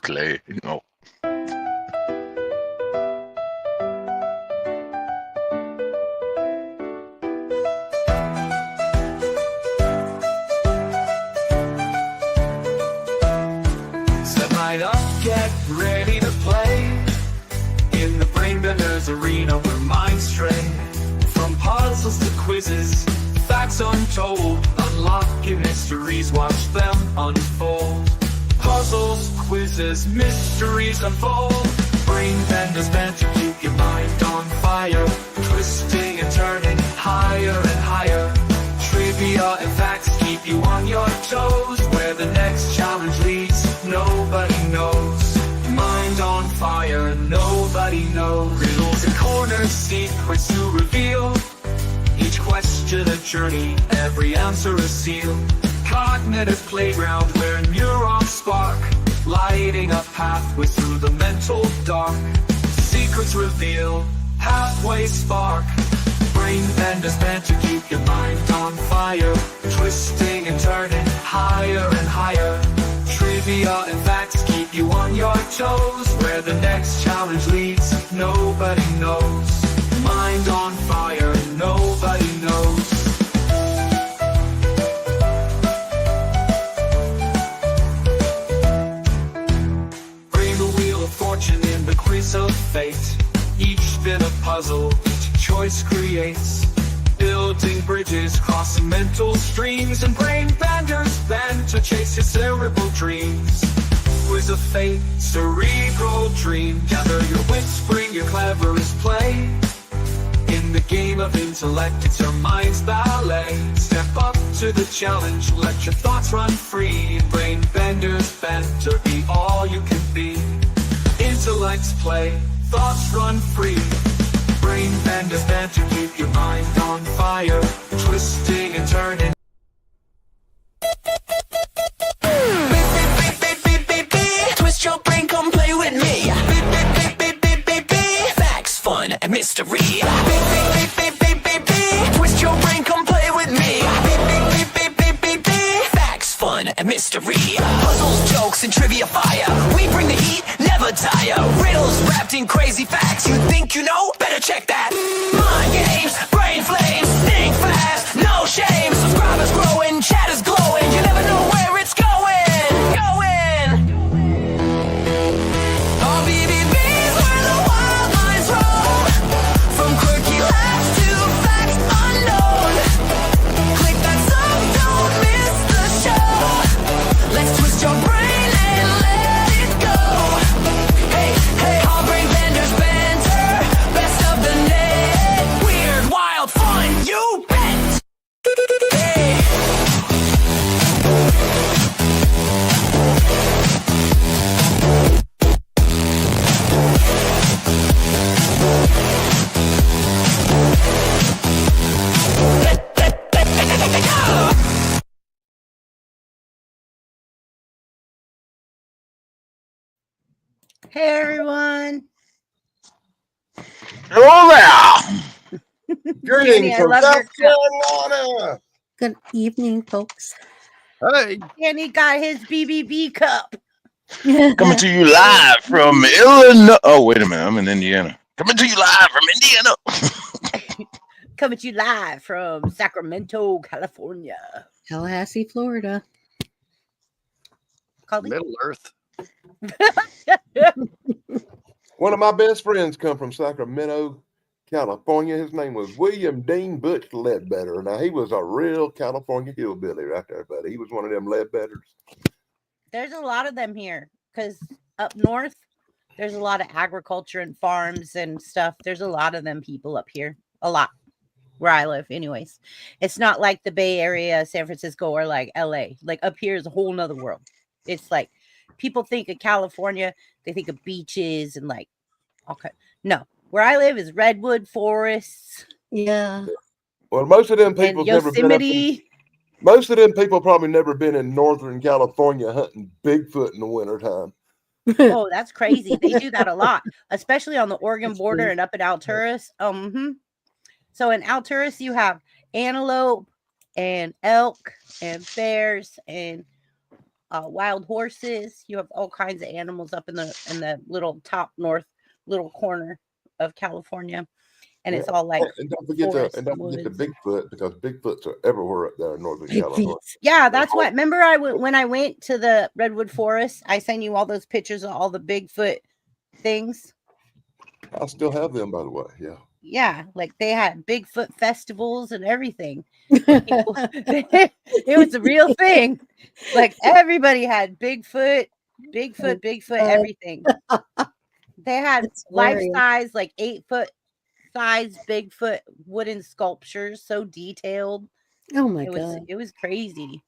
Clay. No. Line up, get ready to play in the brain benders arena where minds stray. From puzzles to quizzes, facts untold, unlocking mysteries, watch them unfold. Puzzles, quizzes, mysteries unfold. Brain benders bent to keep your mind on fire, twisting and turning higher and higher. Trivia and facts keep you on your toes. Where the next challenge leads, nobody knows. Mind on fire, nobody knows. Riddles and corners, secrets to reveal. Each question a journey, every answer a seal. Cognitive playground where neurons spark, lighting a pathway through the mental dark. Secrets reveal, pathways spark. Brain benders meant to keep your mind on fire, twisting and turning higher and higher. Trivia and facts keep you on your toes. Where the next challenge leads, nobody knows. Mind on fire, nobody knows. Bring the wheel of fortune in the quiz of fate. Each spin a puzzle, each choice creates. Building bridges, crossing mental streams, and brain benders bend to chase your cerebral dreams. Quiz of fate, cerebral dream. Gather your wits, bring your cleverest play. In the game of intellect, it's your mind's ballet. Step up to the challenge, let your thoughts run free. Brain benders bend to be all you can be. Intellects play, thoughts run free. Brain benders bend to keep your mind on fire, twisting and turning. Twist your brain, come play with me. Facts, fun, and mystery. Twist your brain, come play with me. Facts, fun, and mystery. Puzzles, jokes, and trivia fire. We bring the heat, never tire. Riddles wrapped in crazy facts. You think you know? Better check that. Mind games, brain flames, think fast, no shame. Subscribers growing, chat is glowing. You never know where it's going. Our BBBs where the wild minds roam. From quirky laughs to facts unknown. Click that sub, don't miss the show. Let's twist your brain and let it go. Hey, hey, our brain benders banter, best of the net. Weird, wild, fun, you bet. Hey. Hey everyone. Hello there. Greetings I from love South your cup. Carolina. Good evening, folks. Hey, Danny got his BBB cup. Coming to you live from Illinois. Oh, wait a minute. I'm in Indiana. Coming to you live from Indiana. Coming to you live from Sacramento, California. Tallahassee, Florida. Colleen? Middle Earth. One of my best friends come from Sacramento, California. His name was William Dean Butch Ledbetter. Now, he was a real California hillbilly right there, buddy. He was one of them Ledbetters. There's a lot of them here because up north, there's a lot of agriculture and farms and stuff. There's a lot of them people up here. A lot. Where I live, anyways. It's not like the Bay Area, San Francisco, or like LA. Like up here is a whole nother world. It's like people think of California, they think of beaches and like, okay. No, where I live is redwood forests. Yeah. Well, most of them And people never been up in, Yosemite. most of them people probably never been in Northern California hunting Bigfoot in the wintertime. Oh, that's crazy. They do that a lot, especially on the Oregon That's border true. and up in Alturas. So in Alturas, you have antelope and elk and bears and wild horses. You have all kinds of animals up in the little top north little corner of California, and it's all like and don't forget forest the woods. Bigfoot, because Bigfoots are everywhere up there in Northern Big California. feet. Yeah, that's what. Remember, when I went to the redwood forest, I sent you all those pictures of all the Bigfoot things. I still have them, by the way. Yeah. Yeah, like they had Bigfoot festivals and everything. It was a real thing. Like everybody had Bigfoot, everything. They had That's life hilarious. size, like 8-foot size Bigfoot wooden sculptures, so detailed. Oh my It was crazy.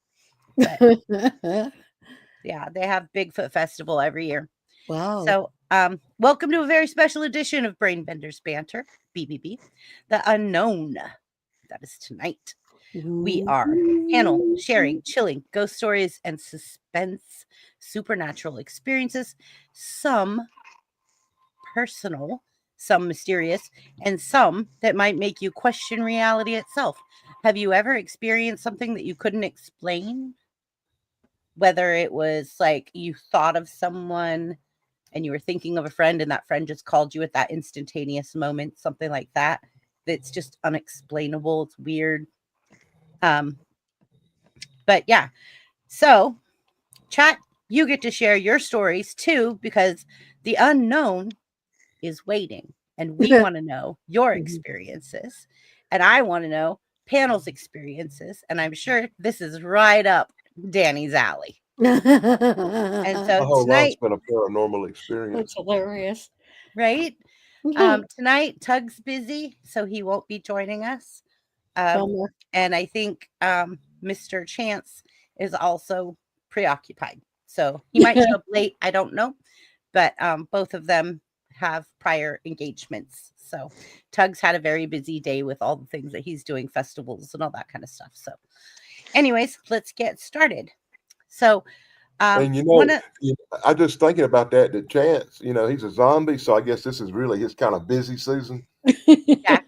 But god. yeah, they have Bigfoot festival every year. Wow. So, welcome to a very special edition of Brainbenders Banter, BBB, the unknown. That is tonight. We are panel sharing chilling ghost stories and suspense, supernatural experiences, some personal, some mysterious, and some that might make you question reality itself. Have you ever experienced something that you couldn't explain? Whether it was like you thought of someone and you were thinking of a friend and that friend just called you at that instantaneous moment, something like that, that's just unexplainable. It's weird. But yeah, so chat, you get to share your stories too, because the unknown is waiting and we want to know your experiences, and I want to know panel's experiences, and I'm sure this is right up Danny's alley. And My so whole life's tonight, been a paranormal experience. That's hilarious. right? Tonight Tug's busy, so he won't be joining us. Bummer. And I think Mr. Chance is also preoccupied, so he might show up late. I don't know, but both of them have prior engagements. So Tug's had a very busy day with all the things that he's doing, festivals and all that kind of stuff. So, anyways, let's get started. So, And I just thinking about that Chance, he's a zombie, so I guess this is really his kind of busy season. yeah,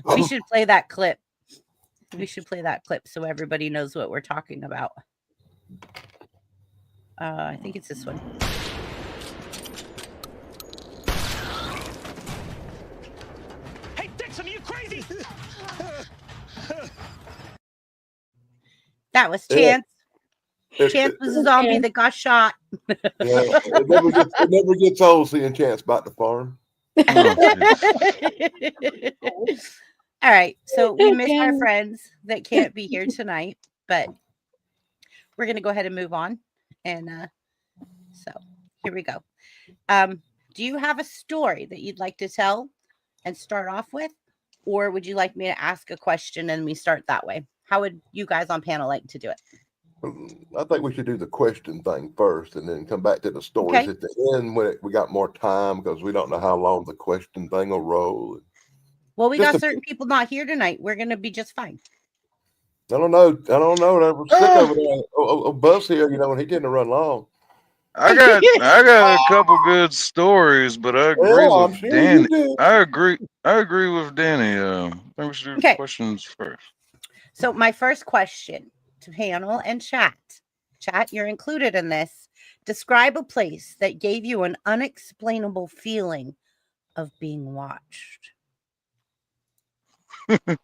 we should play that clip. We should play that clip so everybody knows what we're talking about. I think it's this one. Hey, Dixon, are you crazy? That was Yeah. Chance. Chance was a zombie that got shot. It never gets old seeing Chance about the farm. All right, so we miss our friends that can't be here tonight, but we're gonna go ahead and move on. And so here we go. Do you have a story that you'd like to tell and start off with, or would you like me to ask a question and we start that way? How would you guys on panel like to do it? I think we should do the question thing first and then come back to the stories at the end when we got more time, because we don't know how long the question thing will roll. Well, we got certain people not here tonight. We're going to be just fine. I don't know. We're sick over there. Oh, Buzz here, when he tend to run long. I got a couple good stories, but I agree with Danny. I agree with Danny. I think we should do questions first. So my first question to panel and chat. Chat, you're included in this. Describe a place that gave you an unexplainable feeling of being watched. I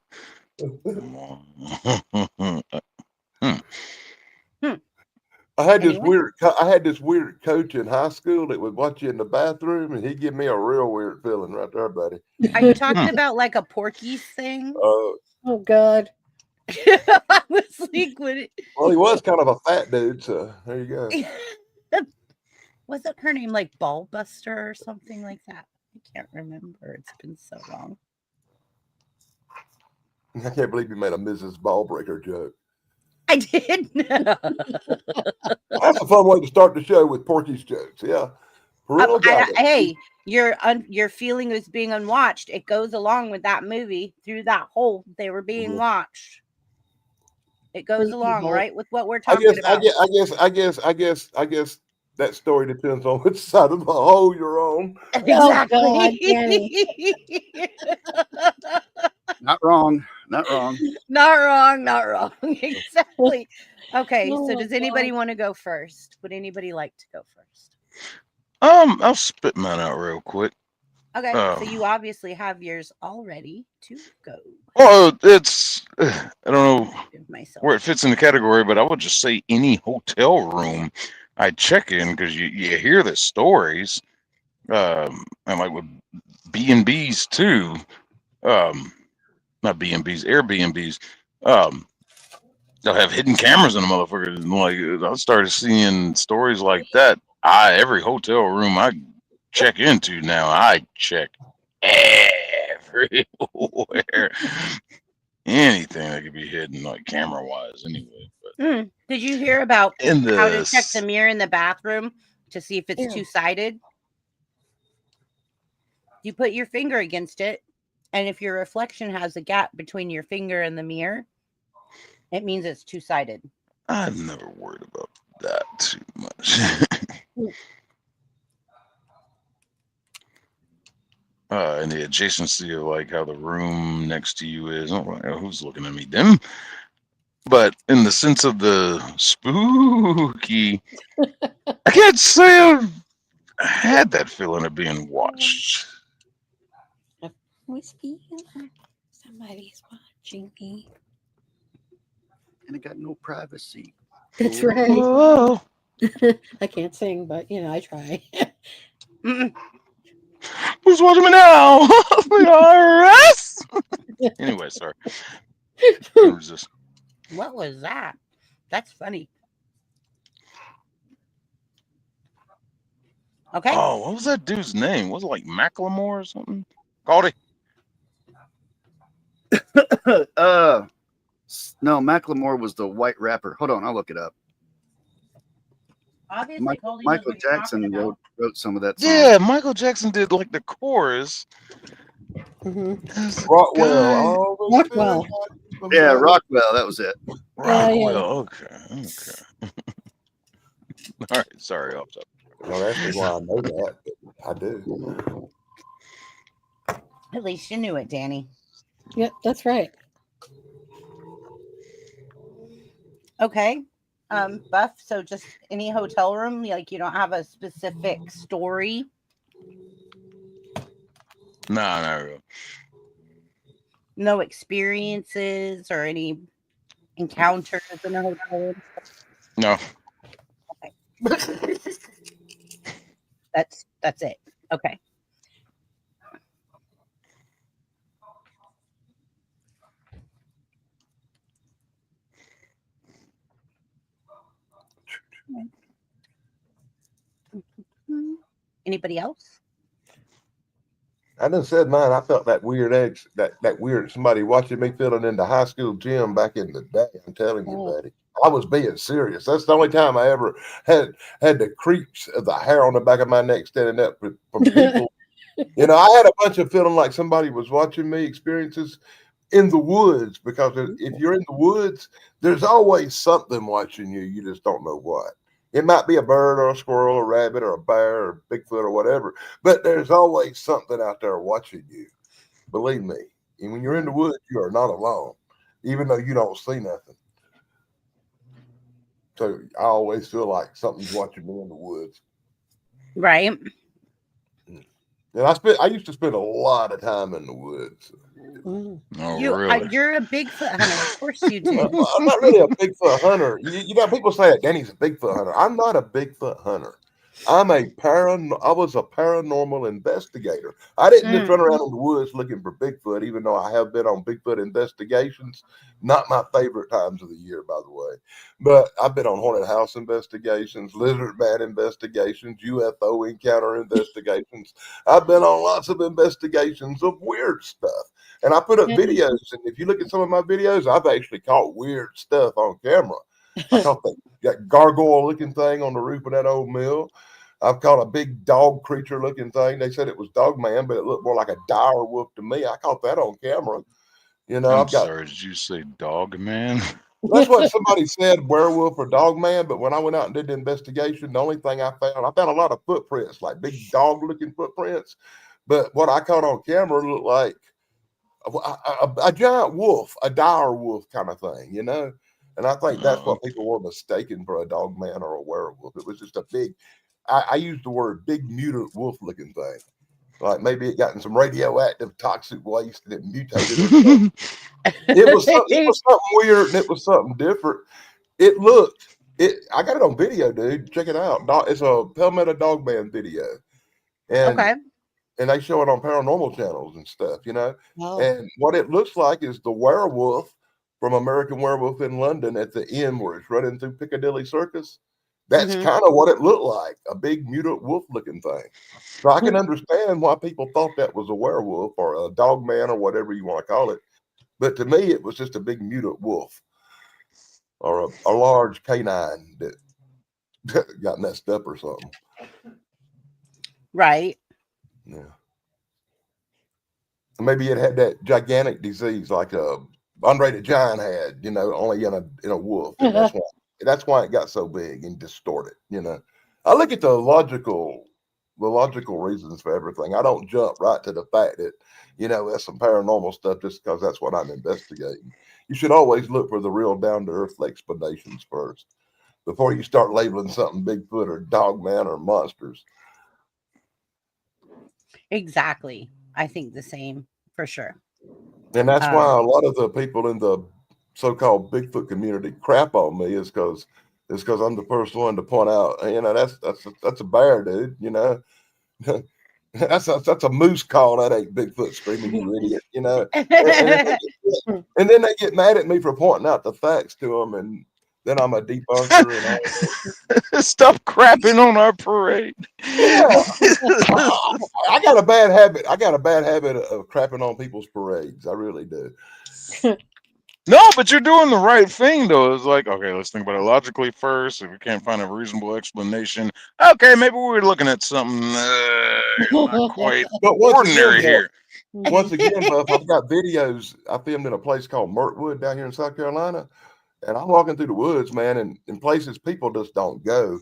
had this weird coach in high school that would watch you in the bathroom, and he'd give me a real weird feeling right there, buddy. Are you talking about like a Porky's thing? Oh God. I was like, well, he was kind of a fat dude, so there you go. Wasn't her name like Ballbuster or something like that? I can't remember. It's been so long. I can't believe you made a Mrs. Ballbreaker joke. I did. That's a fun way to start the show, with Porky's jokes. Yeah. Hey, your feeling is being unwatched. It goes along with that movie. Through that hole, they were being watched. It goes along, right, with what we're talking about. I guess that story depends on which side of the hole you're on. Exactly. Not wrong. Not wrong. Not wrong. Not wrong. Exactly. Okay. Oh So my does anybody God. want to go first? Would anybody like to go first? I'll spit mine out real quick. Okay. So you obviously have yours all ready to go. Well, it's I don't know Give myself. where it fits in the category, but I would just say any hotel room I check in because you hear the stories, and like with B&Bs too, not B&Bs, Airbnbs, they'll have hidden cameras in the motherfucker. And like I started seeing stories like that. Every hotel room I check into now, I check everywhere. Anything that could be hidden, like camera wise, anyway. But Did you hear about in how to check the this, mirror in the bathroom to see if it's Ew. two-sided? You put your finger against it, and if your reflection has a gap between your finger and the mirror, it means it's two-sided. I've never worried about that too much. And the adjacency of like how the room next to you is. I'm like, oh, who's looking at me? Them. But in the sense of the spooky, I can't say I've had that feeling of being watched. Whiskey. Somebody's watching me. And I got no privacy. That's right. Whoa. I can't sing, but I try. Who's watching me now? IRS. Anyway, sorry. Couldn't resist. What was that? That's funny. Okay. Oh, what was that dude's name? Was it like Macklemore or something? Called it. No, Macklemore was the white rapper. Hold on, I'll look it up. Obviously, Michael Jackson wrote some of that song. Yeah, Michael Jackson did like the chorus. Mm-hmm. Rockwell. Rockwell. Yeah, Rockwell. That was it. Rockwell. Okay. All right. Sorry, off top. Well, that's why I know that. But I do. At least you knew it, Danny. Yep, that's right. Okay. Buff, so just any hotel room, like you don't have a specific story? No, not really. No experiences or any encounters in a hotel room? No. Okay. That's it. Okay. Anybody else? I done said mine. I felt that weird edge, that weird somebody watching me filling in the high school gym back in the day. I'm telling you, buddy. I was being serious. That's the only time I ever had the creeps of the hair on the back of my neck standing up from people. I had a bunch of feeling like somebody was watching me experiences in the woods, because if you're in the woods, there's always something watching you. You just don't know what. It might be a bird or a squirrel or a rabbit or a bear or Bigfoot or whatever, but there's always something out there watching you. Believe me. And when you're in the woods, you are not alone, even though you don't see nothing. So I always feel like something's watching me in the woods. Right. And I used to spend a lot of time in the woods. Oh, really? You're a Bigfoot hunter. Of course you do. I'm not really a Bigfoot hunter. People say Danny's a Bigfoot hunter. I'm not a Bigfoot hunter. I was a paranormal investigator. I didn't just run around in the woods looking for Bigfoot, even though I have been on Bigfoot investigations. Not my favorite times of the year, by the way. But I've been on haunted house investigations, lizard man investigations, UFO encounter investigations. I've been on lots of investigations of weird stuff. And I put up videos. And if you look at some of my videos, I've actually caught weird stuff on camera. I caught that gargoyle-looking thing on the roof of that old mill. I've caught a big dog creature-looking thing. They said it was Dog Man, but it looked more like a dire wolf to me. I caught that on camera. I'm sorry, did you say Dog Man? That's what somebody said, werewolf or Dog Man. But when I went out and did the investigation, the only thing I found a lot of footprints, like big dog-looking footprints. But what I caught on camera looked like a giant wolf, a dire wolf kind of thing, you know. And I think that's what people were mistaken for a dog man or a werewolf. It was just a big. I used the word big mutant wolf looking thing. Like maybe it got in some radioactive toxic waste and it mutated or something. It was something weird and it was something different. It looked it. I got it on video, dude. Check it out. It's a Palmetto Dogman video, and Okay. they show it on paranormal channels and stuff, you know. Wow. And what it looks like is the werewolf from American Werewolf in London at the end where it's running through Piccadilly Circus. That's Mhm. kind of what it looked like, a big mutant wolf looking thing. So I can understand why people thought that was a werewolf or a dog man or whatever you want to call it. But to me, it was just a big mutant wolf or a large canine that got messed up or something. Right. Yeah. Maybe it had that gigantic disease like Andre the Giant had, you know, only in a wolf. And that's why it got so big and distorted, you know. I look at the logical reasons for everything. I don't jump right to the fact that, you know, that's some paranormal stuff just because that's what I'm investigating. You should always look for the real down to earth explanations first before you start labeling something Bigfoot or dogman or monsters. Exactly. I think the same for sure. And that's why a lot of the people in the so-called Bigfoot community crap on me is because I'm the first one to point out, you know, that's a bear, dude. You know, that's a moose call. That ain't Bigfoot screaming, you idiot. You know, and then they get mad at me for pointing out the facts to them, and then I'm a debunker and all. Stop crapping on our parade. Yeah, I got a bad habit. I got a bad habit of crapping on people's parades. I really do. No, but you're doing the right thing, though. It's like, okay, let's think about it logically first. If we can't find a reasonable explanation, okay, maybe we're looking at something not quite But ordinary here. Once again, Buff, I've got videos I filmed in a place called Mirkwood down here in South Carolina. And I'm walking through the woods, man, and in places people just don't go.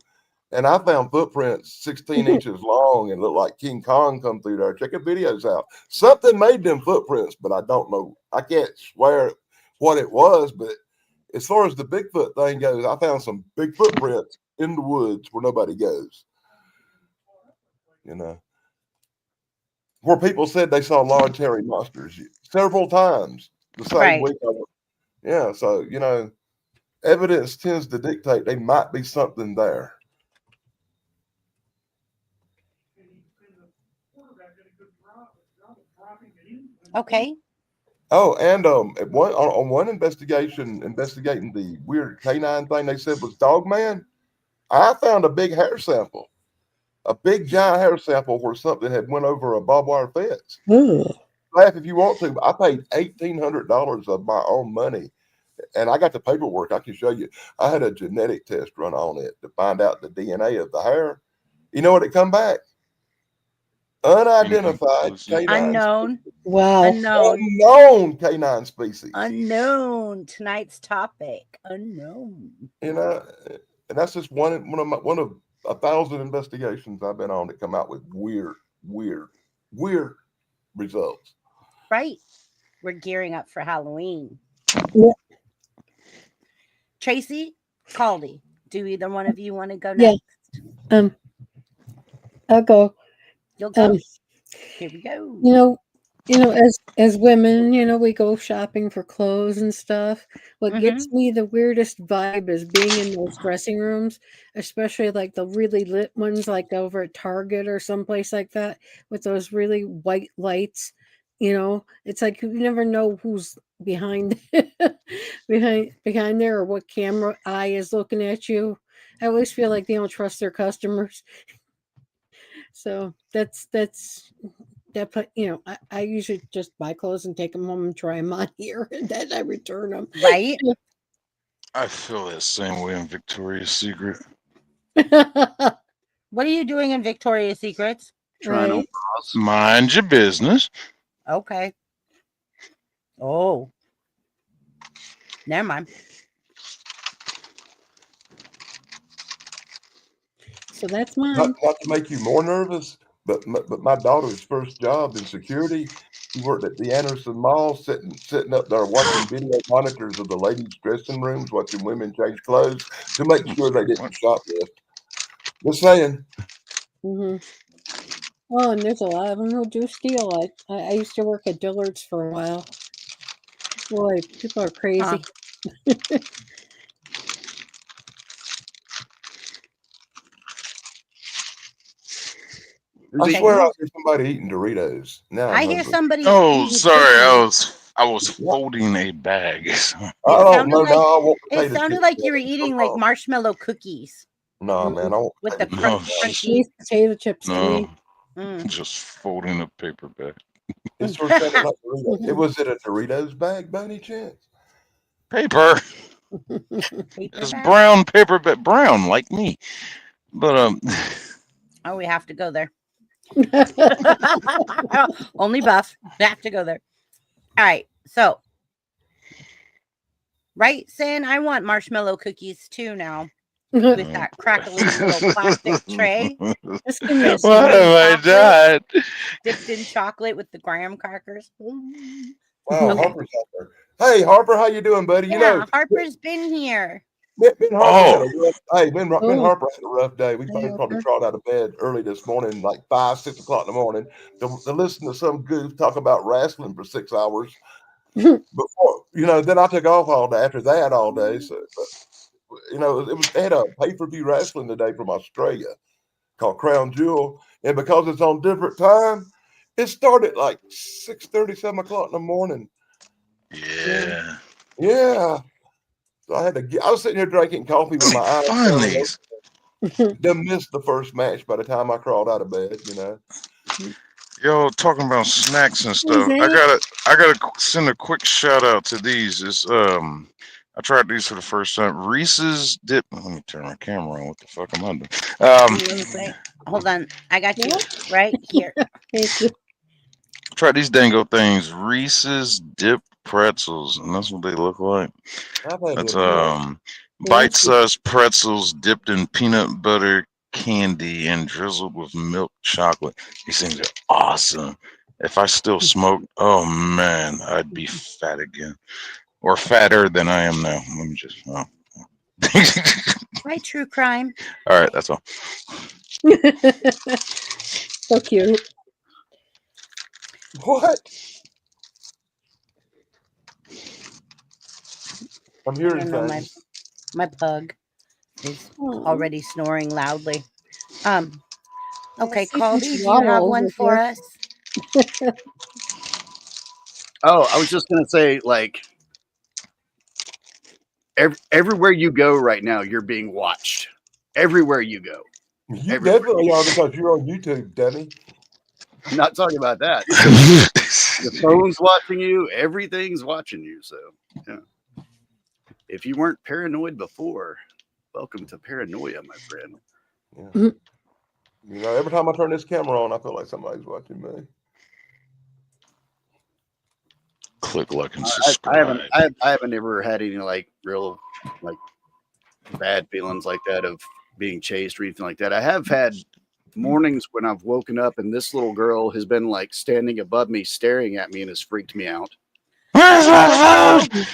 And I found footprints 16 inches long and looked like King Kong come through there. Check the videos out. Something made them footprints, but I don't know. I can't swear what it was, but as far as the Bigfoot thing goes, I found some big footprints in the woods where nobody goes. You know, where people said they saw large hairy monsters several times the same Right. week. Yeah, so, you know, evidence tends to dictate there might be something there. Okay. Oh, and on one investigation investigating the weird canine thing they said was Dogman, I found a big hair sample, a big giant hair sample where something had went over a barbed wire fence. Laugh if you want to, but I paid $1,800 of my own money, and I got the paperwork. I can show you. I had a genetic test run on it to find out the DNA of the hair. You know what? It come back unidentified canine. Unknown. Wow. Unknown canine species. Unknown. Tonight's topic. Unknown. You know, and that's just one of 1,000 investigations I've been on that come out with weird results. Right. We're gearing up for Halloween. Yeah. Tracy, Caldy, do either one of you want to go Yeah. next? I'll go. You'll go. Here we go. You know, as women, you know, we go shopping for clothes and stuff. What gets me the weirdest vibe is being in those dressing rooms, especially like the really lit ones, like over at Target or someplace like that, with those really white lights. You know, it's like you never know who's behind behind there or what camera eye is looking at you. I always feel like they don't trust their customers. So that's that. You know, I usually just buy clothes and take them home and try them on here, and then I return them. Right. I feel that same way in Victoria's Secret. What are you doing in Victoria's Secrets? Trying on Right. bras. Mind your business. Okay. Oh. Never mind. So that's mine. Not to make you more nervous, but my daughter's first job in security, He worked at the Anderson Mall, sitting up there watching video monitors of the ladies' dressing rooms, watching women change clothes to make sure they didn't shoplift. Just saying. Mm-hmm. Oh, and there's a lot of them who do steal. I used to work at Dillard's for a while. Boy, people are crazy. I Okay. swear I hear somebody eating Doritos. Now I'm I hear hungry. somebody Oh, eating sorry. cookies. I was folding a bag. I It don't sounded know. like Now I want it potato sounded chips. like you were eating like marshmallow cookies No, man, I want with the potato No, chips. just crunchy. Potato chips to no, me. Mm. just folding a paper bag. It sure sounded like Doritos. It was it a Doritos bag by any chance? Paper. Paper It's bag? brown paper, but brown like me. But Oh, we have to go there. Only buff. We have to go there. All right. So, right, Sin? I want marshmallow cookies too now with that crackly little plastic tray. Just give me a what have I done? Dipped in chocolate with the graham crackers. Wow, Okay. Harper's out there. Hey, Harper, how you doing, buddy? You Yeah, know, Harper's been here. Ben Harper had a Oh, rough. Hey, Ben Oh, Harper had a rough day. We hey, both probably Harper. crawled out of bed early this morning, like 5, 6 o'clock in the morning, to listen to some goof talk about wrestling for 6 hours. Before then I took off all day after that all day. So, they had a pay-per-view wrestling today from Australia called Crown Jewel, and because it's on different time, it started like 6:30, 7 o'clock in the morning. yeah. Yeah. So I was sitting here drinking coffee with Let my me eyes find fairly these. open. Then missed the first match by the time I crawled out of bed. Yo, talking about snacks and stuff. Okay. I gotta send a quick shout out to these. I tried these for the first time. Reese's dip. Let me turn my camera on. What the fuck am I doing? Wait, hold on. I got you What? right here. Thank you. Try these dango things. Reese's dip pretzels, and that's what they look like. I've had That's them. bite-sized pretzels dipped in peanut butter candy and drizzled with milk chocolate. These things are awesome. If I still smoked, oh man, I'd be fat again, or fatter than I am now. Let me just. Oh. Hi, true crime. All right, that's all. So cute. What? I'm I hearing don't know. things. My pug is Oh, already snoring loudly. Okay, see some Colby, do you have chihuahua one over for here. us? Oh, I was just gonna say, like, everywhere you go right now, you're being watched. Everywhere you go. You Everywhere. definitely are because you're on YouTube, dummy. I'm not talking about that. The phone's watching you. Everything's watching you. So, yeah. If you weren't paranoid before, welcome to paranoia, my friend. Yeah. Every time I turn this camera on, I feel like somebody's watching me. Click like and I subscribe. haven't ever had any like real like bad feelings like that of being chased or anything like that. I have had mornings when I've woken up and this little girl has been like standing above me, staring at me, and has freaked me out. Where's my food?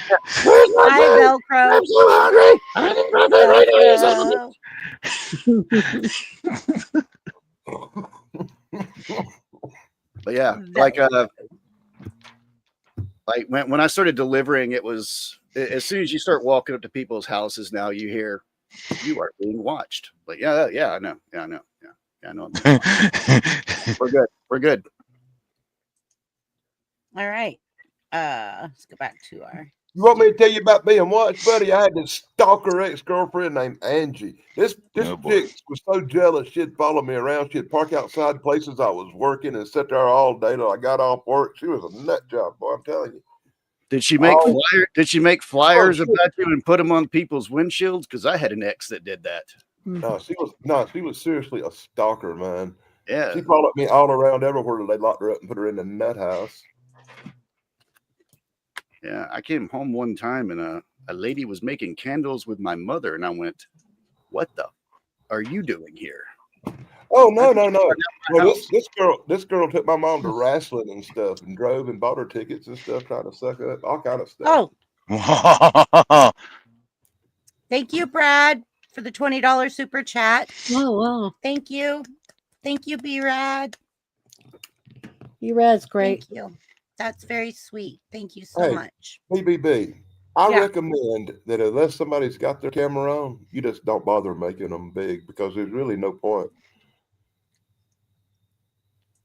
Where's my Hi, food? Velcro. I'm so hungry. I need my food right now. You son of a But yeah, like when I started delivering, it was as soon as you start walking up to people's houses now, you hear you are being watched. Like, yeah, I know. Yeah, I know. Yeah, I know. We're good. We're good. All right. Let's go back to our. You want me to tell you about being watched, buddy? I had this stalker ex-girlfriend named Angie. This Oh, boy. chick was so jealous she'd follow me around. She'd park outside places I was working and sit there all day till I got off work. She was a nut job, boy. I'm telling you. Did she make Oh. Did she make flyers shit. about you and put them on people's windshields? Because I had an ex that did that. No, she was seriously a stalker, man. Yeah. She followed me all around everywhere till they locked her up and put her in the nut house. Yeah, I came home one time and a lady was making candles with my mother, and I went, "What the are you doing here?" Oh no, no, no. my Well, house. this girl took my mom to wrestling and stuff, and drove and bought her tickets and stuff, trying to suck up all kind of stuff. Oh, thank you, Brad, for the $20 super chat. Oh wow, Thank you. Thank you, B-Rad. B-Rad's great. Thank you. That's very sweet. Thank you so Hey, much. BBB. I Yeah. recommend that unless somebody's got their camera on, you just don't bother making them big because there's really no point.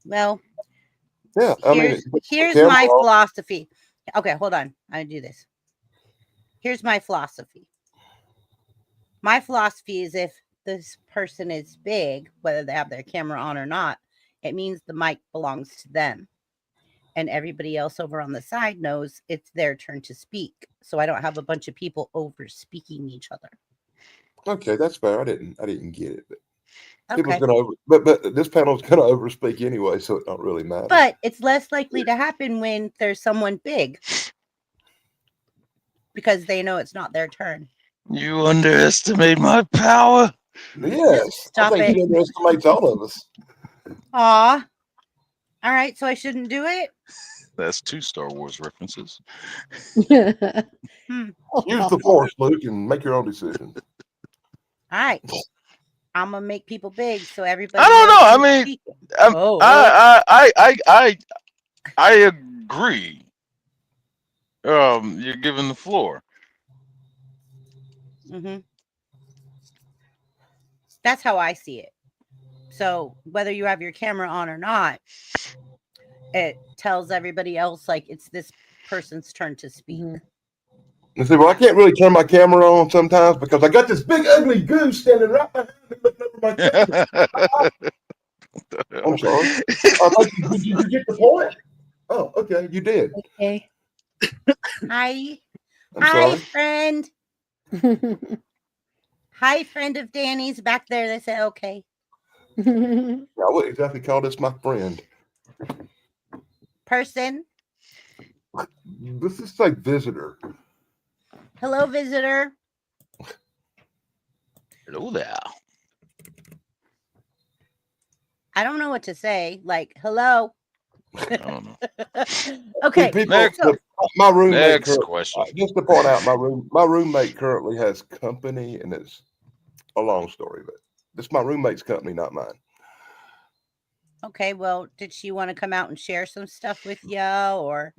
Well, Yeah, I mean, here's camera my on. philosophy. Okay, hold on. I do this. Here's my philosophy. My philosophy is if this person is big, whether they have their camera on or not, it means the mic belongs to them. And everybody else over on the side knows it's their turn to speak. So I don't have a bunch of people over speaking each other. Okay, that's fair. I didn't get it, but people's Okay. gonna but this panel's gonna overspeak anyway, so it don't really matter. But it's less likely to happen when there's someone big because they know it's not their turn. You underestimate my power. Yes, Stop I think it. he underestimates all of us. Aw. All right, so I shouldn't do it? That's 2 Star Wars references. Use the force, Luke, and make your own decision. All right. I'm gonna make people big so everybody. I don't knows know. I who's mean, speaking. I agree. You're given the floor. Mm-hmm. That's how I see it. So whether you have your camera on or not, it tells everybody else like it's this person's turn to speak. And say, well, I can't really turn my camera on sometimes because I got this big ugly goose standing right behind me looking over my camera. I'm sorry. Did you get the point? Oh, okay, you did. Okay. Hi. I'm Hi, sorry. friend. Hi, friend of Danny's back there. They say okay. I wouldn't exactly call this my friend. Person. This is like visitor. Hello, visitor. Hello there. I don't know what to say. Like, hello. I don't know. Okay. Next. My roommate. Next question. Just to point out, my roommate currently has company, and it's a long story, but this is my roommate's company, not mine. Okay. Well, did she want to come out and share some stuff with you, or?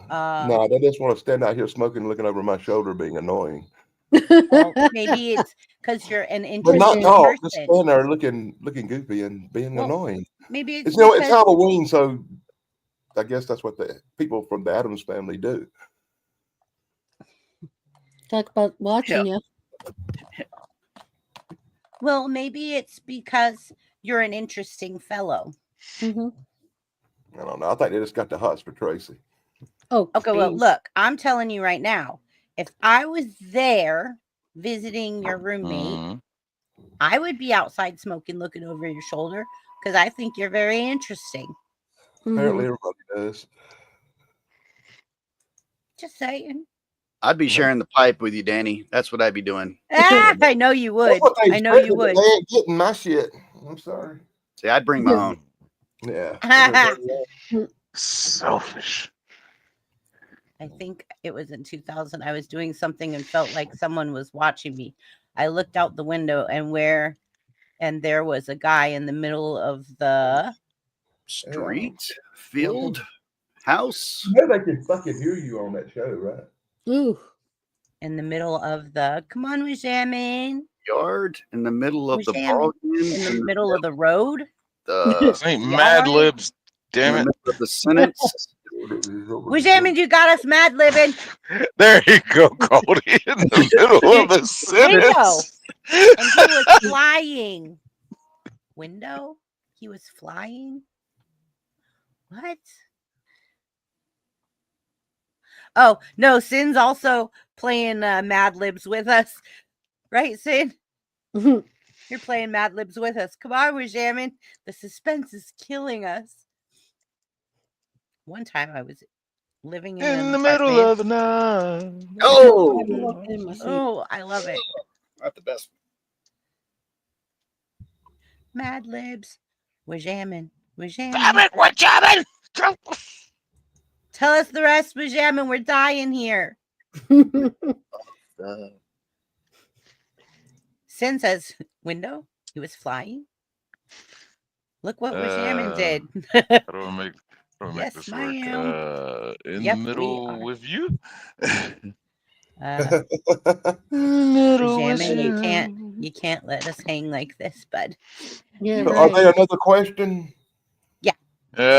No, they just want to stand out here smoking, looking over my shoulder, being annoying. Well, maybe it's because you're an But not interesting all. Just person. stand there looking goofy and being annoying. Maybe it's it's because Halloween, so I guess that's what the people from the Addams family do. Talk about watching you. well, maybe it's because you're an interesting fellow. Mm-hmm. I don't know. I think they just got the hots for Tracy. Oh, Okay, well, please. look, I'm telling you right now, if I was there visiting your roommate, Mhm. I would be outside smoking, looking over your shoulder because I think you're very interesting. Apparently, everybody does. Just saying. I'd be sharing the pipe with you, Danny. That's what I'd be doing. Ah, I know you would. That's what they I know you expected, but would. They ain't getting my shit. I'm sorry. See, I'd bring my own. Yeah. Selfish. I think it was in 2000. I was doing something and felt like someone was watching me. I looked out the window and there was a guy in the middle of the Street, field, house. You know they can fucking hear you on that show, right? Ooh. in the middle of the come on, we're jamming. Yard in the middle of We're the jamming. ball In the middle of the road. This ain't Mad Libs, in damn the it. middle of the sentence. We're jamming. You got us mad living. There you go, Cody. In the middle of the sentence. And he was flying. Window? He was flying? What? Oh, no, Sin's also playing Mad Libs with us. Right, Sin? You're playing Mad Libs with us. Come on, we're jamming. The suspense is killing us. One time I was living in In an the middle apartment. of the night. Oh, Oh, I love it. not the best. Mad Libs. We're jamming. We're Damn jamming. it, we're jamming. Tell us the rest. We're jamming. We're dying here. Sin says, window. He was flying. Look what we're jamming did. How do I make Yes, this ma'am. work? In Yep, the we middle are. with you. We're jamming. You can't let us hang like this, bud. Yeah, So are right. there another question? Yeah,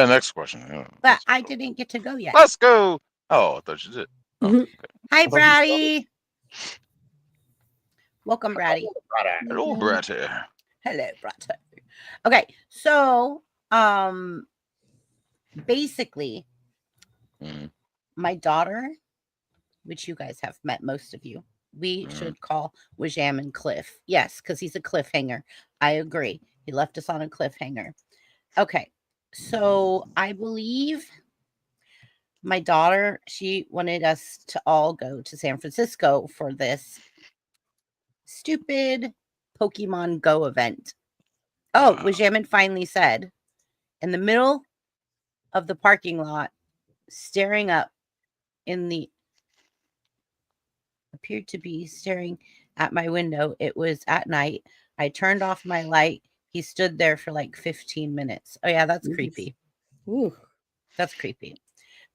next question. Yeah, But let's I go. didn't get to go yet. Let's go. Oh, I thought you did. Oh, Mhm. okay. Hi, I thought you Brady. Welcome, Brady. Hello, Bratty. Hello, Brady. Okay, so basically, Mm, my daughter, which you guys have met, most of you, we should call Wajam and Cliff. Yes, because he's a cliffhanger. I agree. He left us on a cliffhanger. Okay, so I believe my daughter, she wanted us to all go to San Francisco for this stupid Pokemon Go event. Oh, Wajamin finally said, in the middle of the parking lot, staring up in the appeared to be staring at my window. It was at night. I turned off my light. He stood there for like 15 minutes. Oh, yeah, that's creepy. Ooh. That's creepy.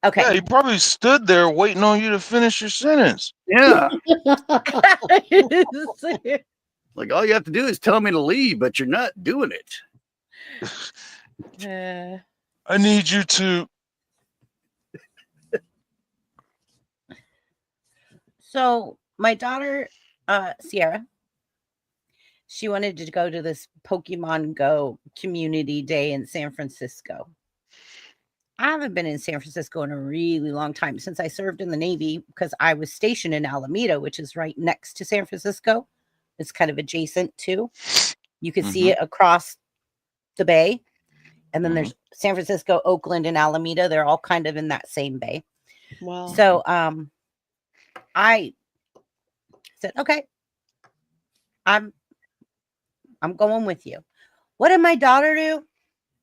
Okay. Yeah, he probably stood there waiting on you to finish your sentence. Yeah. Like all you have to do is tell me to leave, but you're not doing it. I need you to. So my daughter, Sierra, she wanted to go to this Pokemon Go community day in San Francisco. I haven't been in San Francisco in a really long time since I served in the Navy because I was stationed in Alameda, which is right next to San Francisco. It's kind of adjacent to. You can see it across the bay. And then there's San Francisco, Oakland, and Alameda. They're all kind of in that same bay. Wow. So I said, okay, I'm going with you. What did my daughter do?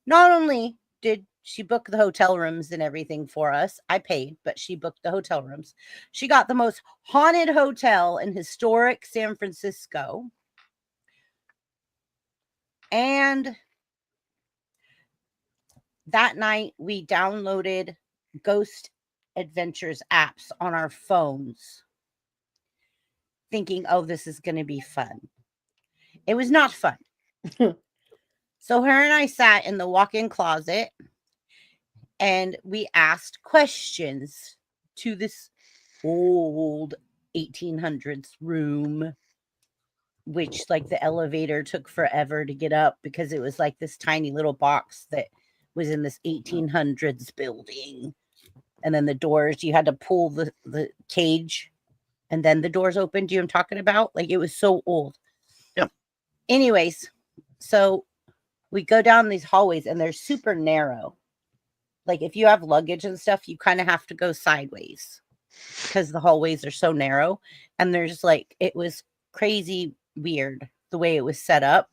Not only did she book the hotel rooms and everything for us, I paid, but she booked the hotel rooms. She got the most haunted hotel in historic San Francisco. And that night we downloaded Ghost Adventures apps on our phones, thinking, oh, this is going to be fun. It was not fun. So her and I sat in the walk-in closet and we asked questions to this old 1800s room, which like the elevator took forever to get up because it was like this tiny little box that was in this 1800s building. And then the doors, you had to pull the cage and then the doors opened. Do you know what I'm talking about? Like it was so old. Yeah. Anyways, so we go down these hallways and they're super narrow. Like if you have luggage and stuff, you kind of have to go sideways because the hallways are so narrow. And there's like, it was crazy weird the way it was set up.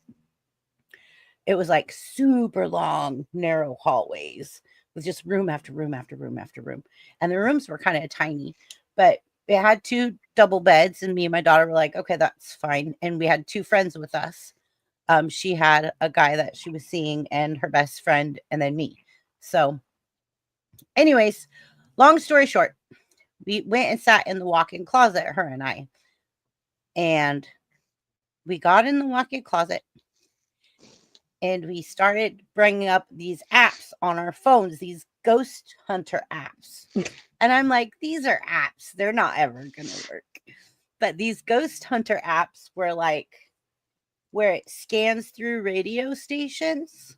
It was like super long, narrow hallways with just room after room after room after room. And the rooms were kind of tiny, but it had 2 double beds. And me and my daughter were like, okay, that's fine. And we had 2 friends with us. She had a guy that she was seeing and her best friend and then me. So anyways, long story short, we went and sat in the walk-in closet, her and I. And we got in the walk-in closet and we started bringing up these apps on our phones, these ghost hunter apps. And I'm like, these are apps. They're not ever going to work. But these ghost hunter apps were like, where it scans through radio stations.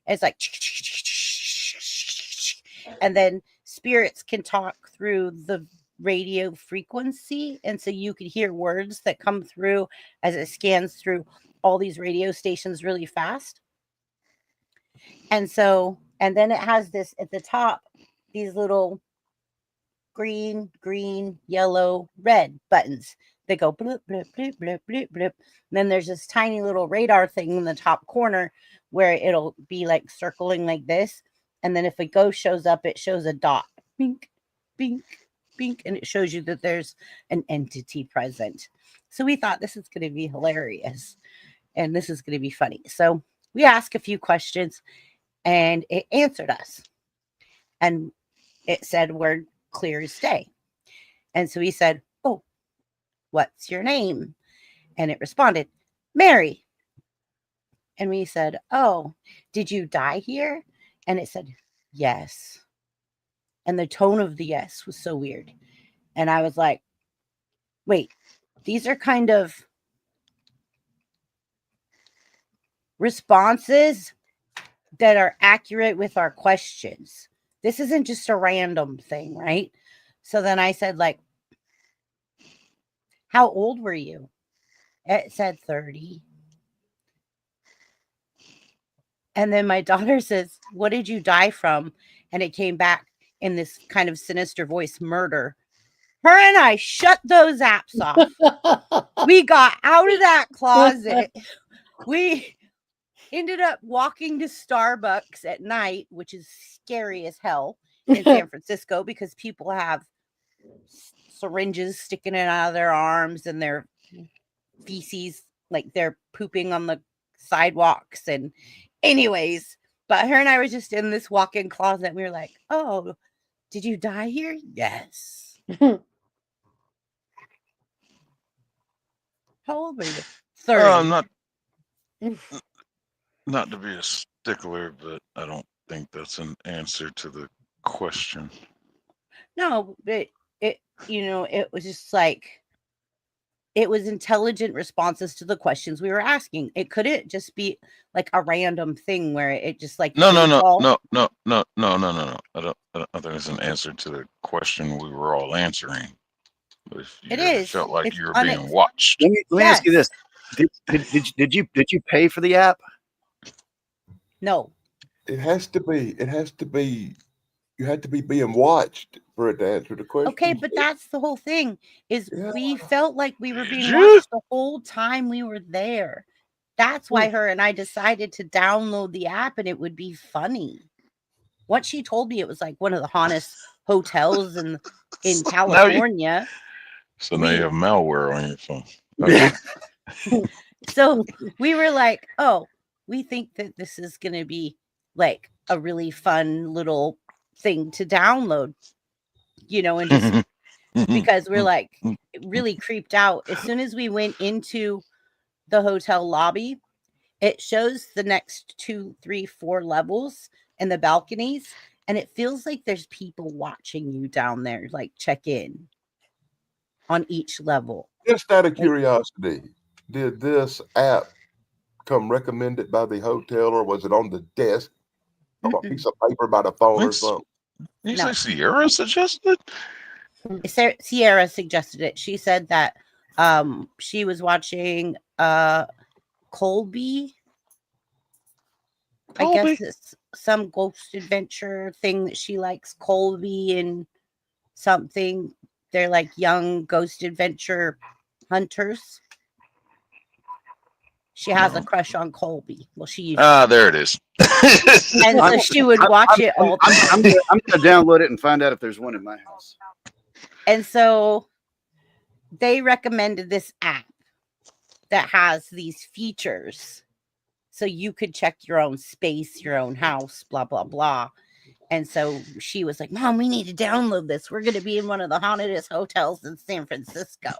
It's like, and then spirits can talk through the radio frequency. And so you could hear words that come through as it scans through all these radio stations really fast. And so, and then it has this at the top, these little green, yellow, red buttons they go blip, blip, blip, blip, blip, blip. And then there's this tiny little radar thing in the top corner where it'll be like circling like this. And then if a ghost shows up, it shows a dot. Bink, bink, bink. And it shows you that there's an entity present. So we thought this is going to be hilarious. And this is going to be funny. So we asked a few questions and it answered us. And it said we're clear as day. And so we said, oh, what's your name? And it responded, Mary. And we said, oh, did you die here? And it said, yes. And the tone of the yes was so weird. And I was like, wait, these are kind of responses that are accurate with our questions. This isn't just a random thing, right? So then I said, like, how old were you? It said 30. And then my daughter says, what did you die from? And it came back in this kind of sinister voice, murder. Her and I shut those apps off. We got out of that closet. We ended up walking to Starbucks at night, which is scary as hell in San Francisco because people have syringes sticking it out of their arms and their feces, like they're pooping on the sidewalks. And anyways, but her and I were just in this walk-in closet and we were like, oh, did you die here? Yes. How old were you? 30. I'm not to be a stickler, but I don't think that's an answer to the question. No, but it was just like, it was intelligent responses to the questions we were asking. It couldn't just be like a random thing where it just like No. I don't think it's an answer to the question we were all answering. But if you It is. felt like It's you were being watched. Let me ask you this: did you pay for the app? No. It has to be. You had to be being watched for it to answer the question. Okay, but that's the whole thing is we felt like we were being you? watched the whole time we were there. That's why her and I decided to download the app and it would be funny. Once she told me it was like one of the hottest hotels in California. So now you have malware on your phone. Okay. So we were like, oh, we think that this is going to be like a really fun little thing to download, and just because we're like really creeped out. As soon as we went into the hotel lobby, it shows the next 2, 3, 4 levels and the balconies. And it feels like there's people watching you down there, like check in on each level. Just out of curiosity, did this app come recommended by the hotel or was it on the desk of a piece of paper by the phone or something? You say Sierra suggested? Sierra suggested it. She said that she was watching Colby. I guess it's some ghost adventure thing that she likes. Colby and something. They're like young ghost adventure hunters. She has a crush on Colby. Well, she used there it is. and so she would watch it all the time. I'm gonna download it and find out if there's one in my house. And so they recommended this app that has these features. So you could check your own space, your own house, blah, blah, blah. And so she was like, Mom, we need to download this. We're going to be in one of the hauntedest hotels in San Francisco.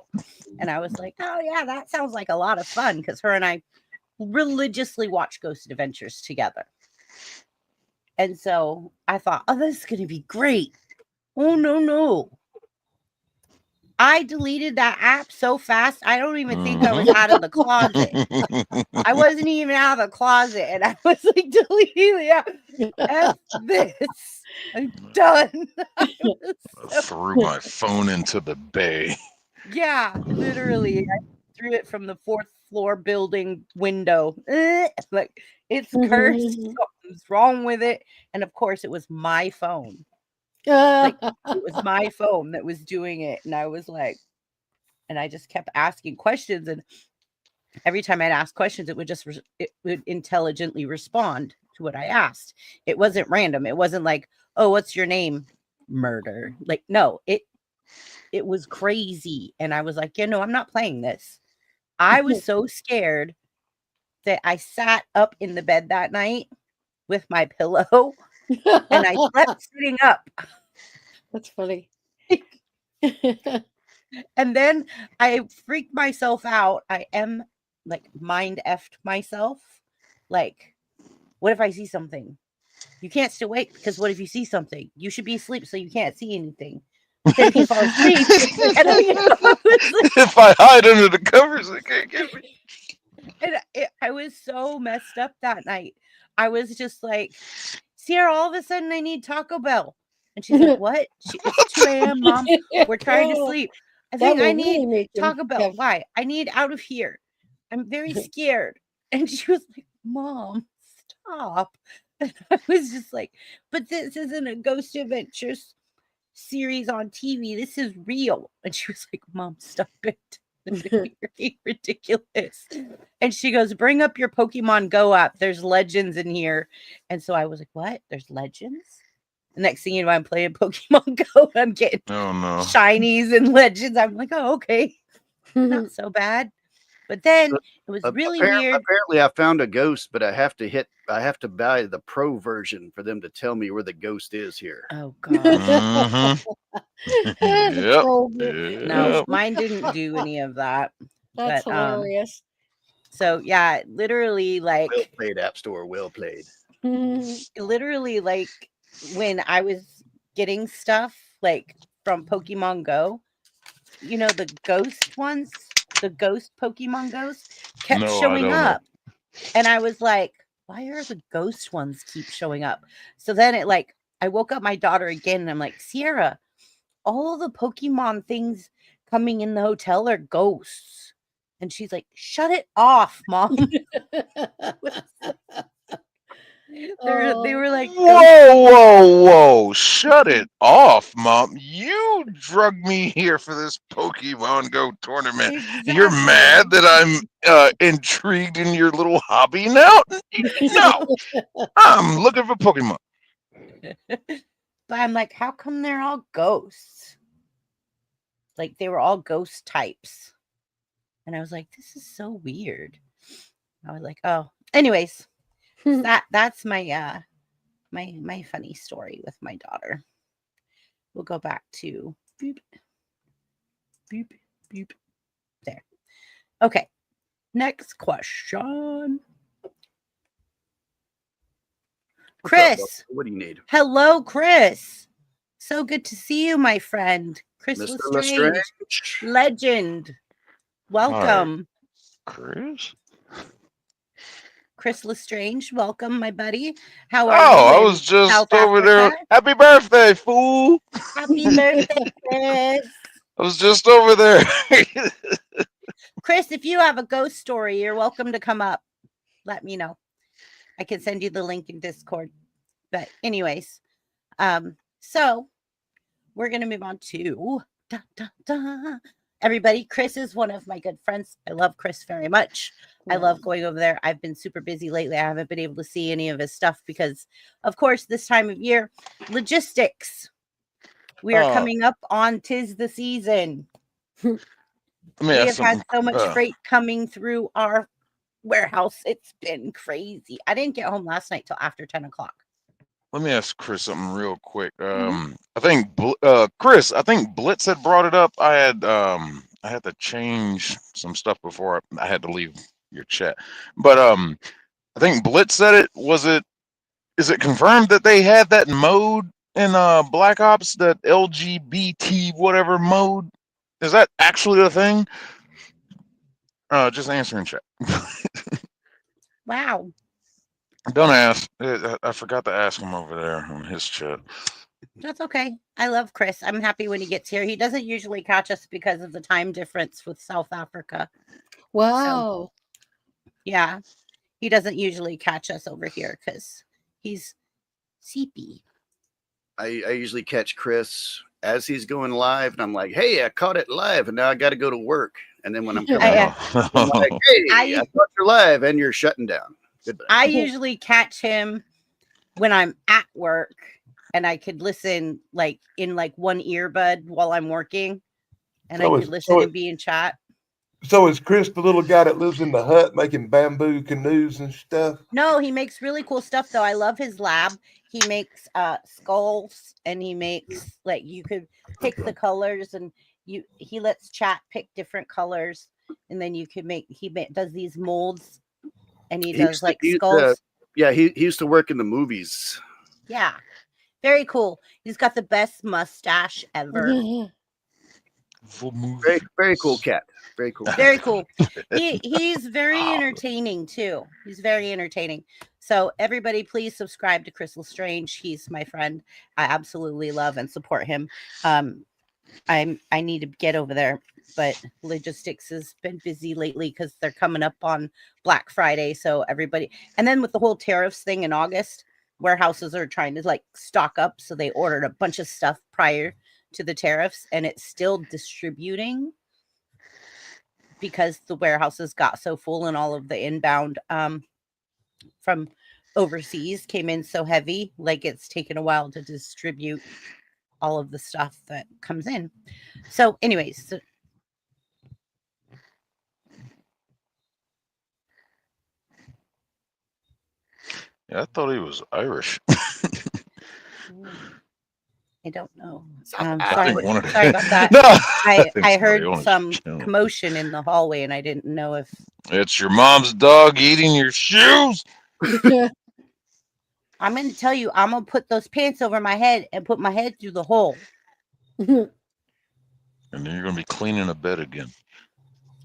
And I was like, oh, yeah, that sounds like a lot of fun because her and I religiously watch Ghost Adventures together. And so I thought, oh, this is going to be great. Oh, no. I deleted that app so fast, I don't even think I was out of the closet. I wasn't even out of the closet, and I was like, deleting the app. F this. I'm done. I threw my phone into the bay. Yeah, literally. I threw it from the 4th floor building window. Like, it's cursed. Something's wrong with it. And of course, it was my phone. Like, it was my phone that was doing it. And I was like, And I just kept asking questions, and every time I'd ask questions, it would intelligently respond to what I asked. It wasn't random. It wasn't like, oh, what's your name? Murder. Like, no, it was crazy. And I was like, I'm not playing this. I was so scared that I sat up in the bed that night with my pillow and I slept sitting up. That's funny. And then I freaked myself out. I am like mind effed myself. Like, what if I see something? You can't stay awake because what if you see something? You should be asleep so you can't see anything. But then he falls asleep. And If I hide under the covers, they can't get me. And I was so messed up that night. I was just like, Sierra, all of a sudden I need Taco Bell. And she's like, what? It's 2 a.m., Mom. We're trying to sleep. I think I need Taco Bell. Why? I need out of here. I'm very scared. And she was like, Mom, stop. And I was just like, but this isn't a Ghost Adventures series on TV. This is real. And she was like, Mom, stop it. You're ridiculous. And she goes, bring up your Pokemon Go app. There's legends in here. And so I was like, what? There's legends? The next thing you know, I'm playing Pokemon Go. I'm getting shinies and legends. I'm like, oh, okay. Not so bad. But then it was really weird. Apparently, I found a ghost, but I have to buy the pro version for them to tell me where the ghost is here. Oh God. Yep. No, mine didn't do any of that. That's hilarious. So yeah, literally like well played, App Store, well played. Literally like when I was getting stuff like from Pokemon Go, the ghost ones, the ghost Pokemon Go's kept showing up. And I was like, why are the ghost ones keep showing up? So then I woke up my daughter again and I'm like, Sierra, all the Pokemon things coming in the hotel are ghosts. And she's like, shut it off, Mom. They were like, whoa, shut it off, Mom. You drug me here for this Pokemon Go tournament. Exactly. You're mad that I'm intrigued in your little hobby now? No, I'm looking for Pokemon. But I'm like, how come they're all ghosts? Like they were all ghost types. And I was like, this is so weird. I was like, oh, anyways. That's my my funny story with my daughter. We'll go back to boop, boop, boop. There. Okay. Next question. Chris. What do you need? Hello, Chris. So good to see you, my friend. Chris Mr. Lestrange. Legend. Welcome. Hi. Chris Lestrange, welcome, my buddy. How are you? Oh, I was just South over Africa? There. Happy birthday, fool. Happy birthday, Chris. I was just over there. Chris, if you have a ghost story, you're welcome to come up. Let me know. I can send you the link in Discord. But anyways, so we're going to move on to everybody. Chris is one of my good friends. I love Chris very much. I love going over there. I've been super busy lately. I haven't been able to see any of his stuff because, of course, this time of year, logistics. We are coming up on 'tis the season. We have had so much freight coming through our warehouse. It's been crazy. I didn't get home last night till after 10 o'clock. Let me ask Chris something real quick. I think Chris, I think Blitz had brought it up. I had to change some stuff before I had to leave your chat. But I think Blitz said it. Is it confirmed that they had that mode in Black Ops, that LGBT whatever mode? Is that actually a thing? Just answering chat. Wow. Don't ask. I forgot to ask him over there on his chat. That's okay. I love Chris. I'm happy when he gets here. He doesn't usually catch us because of the time difference with South Africa. Wow. So, yeah. He doesn't usually catch us over here because he's sleepy. I usually catch Chris as he's going live, and I'm like, "Hey, I caught it live, and now I got to go to work." And then when I'm coming Yeah. out, I'm like, "Hey, I thought you're live, and you're shutting down." Goodbye. I usually catch him when I'm at work, and I could listen like in like one earbud while I'm working, and I could listen and be in chat. So is Chris the little guy that lives in the hut making bamboo canoes and stuff? No, he makes really cool stuff though. I love his lab. He makes skulls, and he makes like you could pick the colors, and he lets chat pick different colors, and then you could make does these molds, and he does like skulls. Yeah, he used to work in the movies. Yeah, very cool. He's got the best mustache ever. Very cool cat. Very cool. Very cool. He's very entertaining too. He's very entertaining. So everybody, please subscribe to Crystal Strange. He's my friend. I absolutely love and support him. I need to get over there, but logistics has been busy lately because they're coming up on Black Friday. So everybody, and then with the whole tariffs thing in August, warehouses are trying to like stock up. So they ordered a bunch of stuff prior to the tariffs, and it's still distributing because the warehouses got so full, and all of the inbound from overseas came in so heavy, like it's taken a while to distribute all of the stuff that comes in. So anyways, Yeah, I thought he was Irish. I don't know. I Sorry, think one of the- sorry about that. No, I heard somebody on some his channel. commotion in the hallway, and I didn't know if It's your mom's dog eating your shoes. I'm going to tell you, I'm going to put those pants over my head and put my head through the hole. And then you're going to be cleaning a bed again.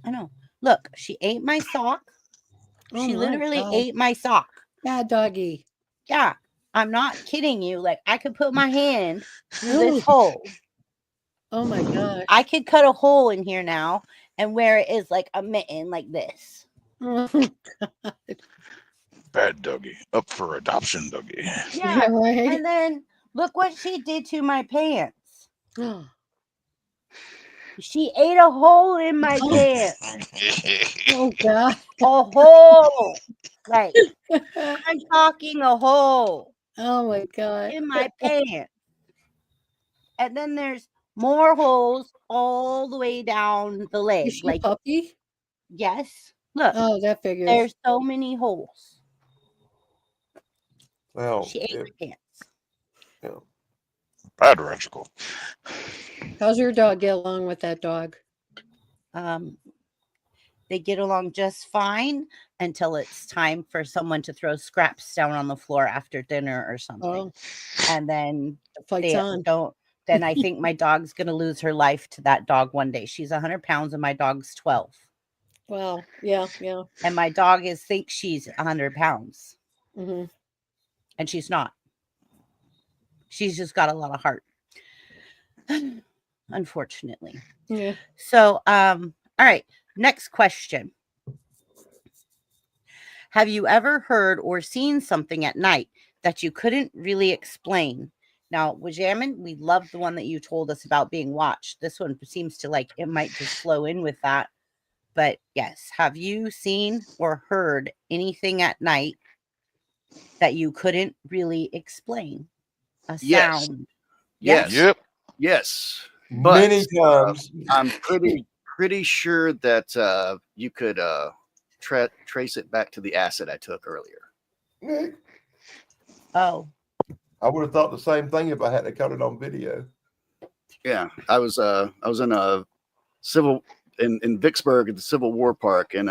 I know. Look, she ate my sock. Oh She my literally God. ate my sock. Bad doggy. Yeah, I'm not kidding you. Like, I could put my hand through Oh. this hole. Oh my gosh. I could cut a hole in here now and wear it as like a mitten like this. Oh, Bad doggy. Up for adoption, doggy. Yeah, right. and then look what she did to my pants. She ate a hole in my pants. Oh God. A hole. Like, I'm talking a hole Oh my God. in my pants. And then there's more holes all the way down the leg. Is she Like, a puppy? yes. Look, Oh, that figures. there's so many holes. Well, She ate my pants. yeah. Patriarchal. How's your dog get along with that dog? They get along just fine until it's time for someone to throw scraps down on the floor after dinner or something. Oh, And then fight's they on. don't. Then I think my dog's going to lose her life to that dog one day. She's 100 pounds and my dog's 12. Well, yeah. And my dog thinks she's 100 pounds. Mm-hmm. And she's not. She's just got a lot of heart. Unfortunately. Yeah. So, all right. Next question. Have you ever heard or seen something at night that you couldn't really explain? Now, Wajamin, we love the one that you told us about being watched. This one seems to like it might just flow in with that. But yes, have you seen or heard anything at night that you couldn't really explain? A Yes. sound? Yes. Yep. Yes. But Many times. I'm pretty sure that you could trace it back to the acid I took earlier. Oh, I would have thought the same thing if I hadn't caught it on video. Yeah, I was in a in Vicksburg at the Civil War Park, and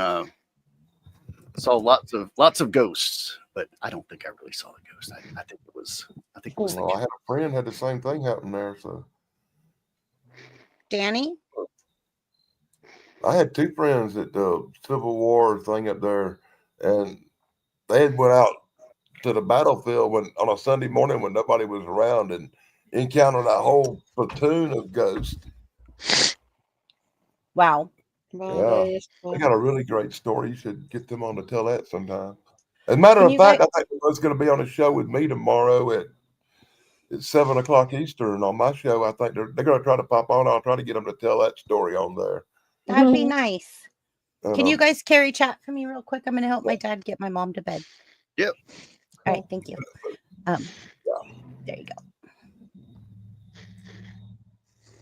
saw lots of ghosts, but I don't think I really saw the ghost. I think it was Well, I had a friend had the same thing happen there. So Danny? I had two friends at the Civil War thing up there, and they had went out to the battlefield on a Sunday morning when nobody was around and encountered a whole platoon of ghosts. Wow. Well, Yeah. They got a really great story. You should get them on to tell that sometime. As a matter Can of you fact, guys- I think they're going to be on a show with me tomorrow at It's 7 o'clock Eastern on my show. I think they're going to try to pop on. I'll try to get them to tell that story on there. That'd be nice. And, Can you guys carry chat for me real quick? I'm gonna help my dad get my mom to bed. Yep. All right, thank you. There you go.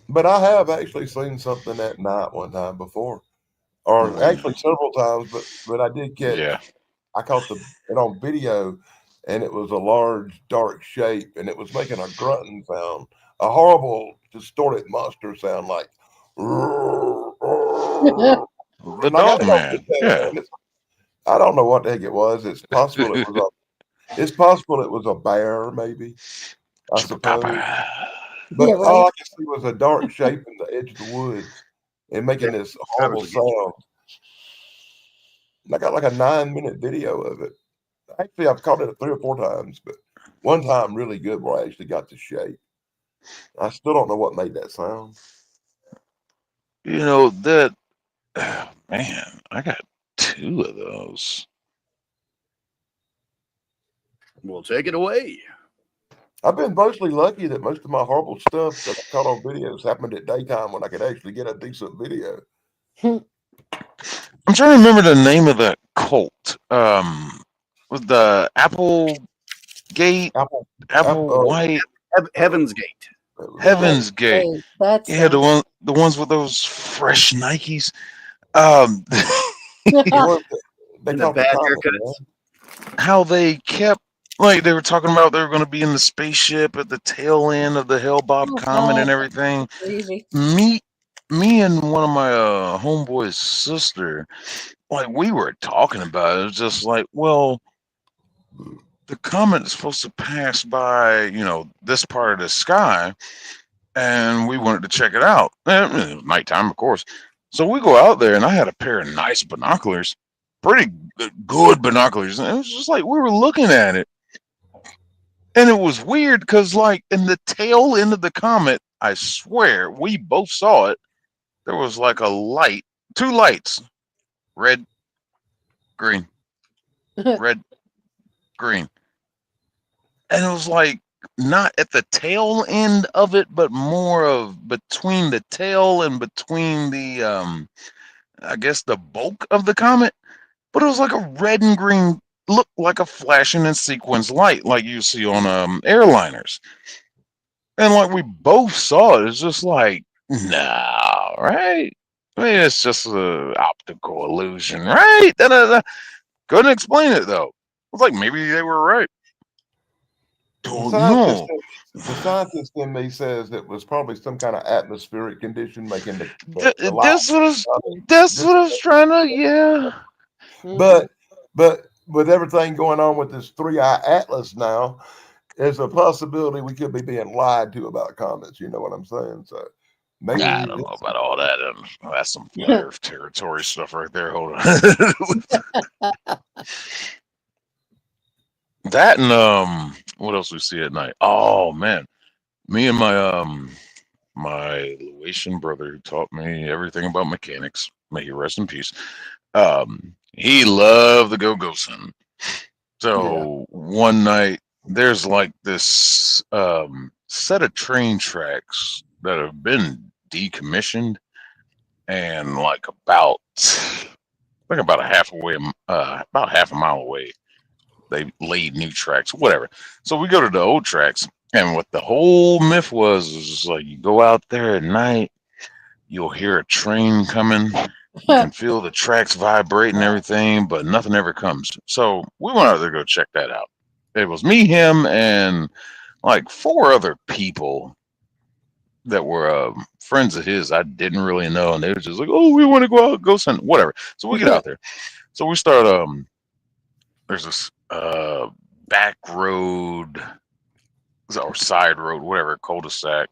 But I have actually seen something at night one time before, or actually several times. But I did catch. Yeah. I caught it on video, and it was a large dark shape, and it was making a grunting sound, a horrible distorted monster sound, like. The dog man. Yeah. I don't know what the heck it was. It's possible it was a bear, maybe. I suppose. But Yeah, right. all I could see was a dark shape in the edge of the woods and making this horrible sound. And I got like a 9-minute video of it. Actually, I've caught it 3 or 4 times, but one time really good where I actually got the shape. I still don't know what made that sound. You know, that, man, I got 2 of those. We'll take it away. I've been mostly lucky that most of my horrible stuff that I caught on videos happened at daytime when I could actually get a decent video. I'm trying to remember the name of that cult. Was the Apple Gate? Apple White? Heaven's Gate. Heaven's Gate. Right, that's Yeah, the ones with those fresh Nikes. The bad haircuts. How they kept, like, they were talking about they were going to be in the spaceship at the tail end of the Hale-Bopp comet and everything. Crazy. Me and one of my homeboy's sister, like, we were talking about it. It was just like, well, the comet is supposed to pass by, this part of the sky, and we wanted to check it out. And it was nighttime, of course. So we go out there, and I had a pair of nice binoculars, pretty good binoculars. And it was just like we were looking at it. And it was weird because, like, in the tail end of the comet, I swear, we both saw it. There was like a light, 2 lights, red, green, red, green. And it was like not at the tail end of it, but more of between the tail and between the, I guess, the bulk of the comet. But it was like a red and green, looked like a flashing and sequence light like you see on airliners. And like we both saw it. It's just like, no, right? I mean, it's just an optical illusion, right? Couldn't explain it, though. I was like, maybe they were right. Don't know. The scientist in me says it was probably some kind of atmospheric condition making the light. That's what I was trying to, yeah. But with everything going on with this 3-eye atlas now, there's a possibility we could be being lied to about comets. You know what I'm saying? So maybe I don't know about all that. That's some Earth territory stuff right there. Hold on. That and what else we see at night? Oh man, me and my my Laotian brother who taught me everything about mechanics. May he rest in peace. He loved the go-gos hunting. So one night there's like this set of train tracks that have been decommissioned, and like about half a mile away, they laid new tracks, whatever. So we go to the old tracks, and what the whole myth was just like, you go out there at night, you'll hear a train coming. You can feel the tracks vibrate and everything, but nothing ever comes. So we went out there to go check that out. It was me, him, and like 4 other people that were friends of his I didn't really know, and they were just like, oh, we want to go out, go hunt, whatever. So we get out there. So we start, there's this back road or side road, whatever, cul-de-sac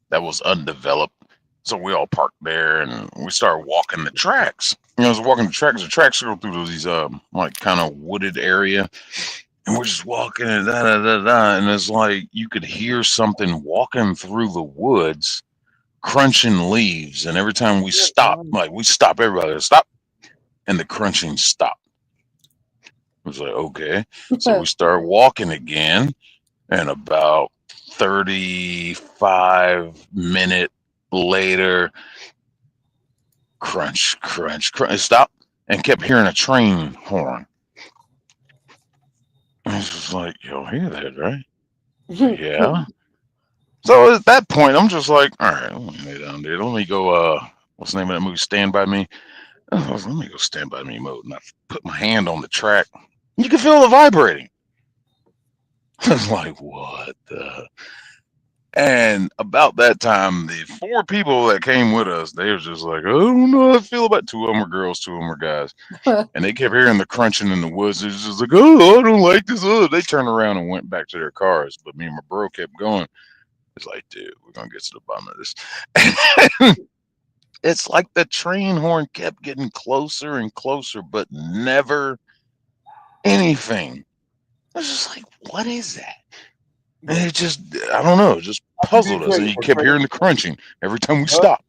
that was undeveloped. So we all parked there and we started walking the tracks. I was walking the tracks go through these like kind of wooded area. And we're just walking and and it's like you could hear something walking through the woods, crunching leaves. And every time we stop, like we stop, everybody stop, and the crunching stopped. It was like, okay. So we start walking again, and about 35 minute later, crunch, crunch, crunch. It stopped and kept hearing a train horn. I was just like, "Y'all hear that, right?" Yeah. So at that point, I'm just like, "All right, let me lay down there. Let me go. What's the name of that movie? Stand by Me. Let me go Stand by Me mode." And I put my hand on the track. You can feel the vibrating. I was like, "What the?" And about that time, the 4 people that came with us, they was just like, "I don't know how I feel about." 2 of them were girls, 2 of them were guys. And they kept hearing the crunching in the woods. It was just like, "Oh, I don't like this." Oh, they turned around and went back to their cars. But me and my bro kept going. It's like, dude, we're going to get to the bottom of this. It's like the train horn kept getting closer and closer, but never anything. I was just like, what is that? And it just, I don't know, it just I give you puzzled us. And credit you for kept hearing the credit. crunching every time we Buff, stopped.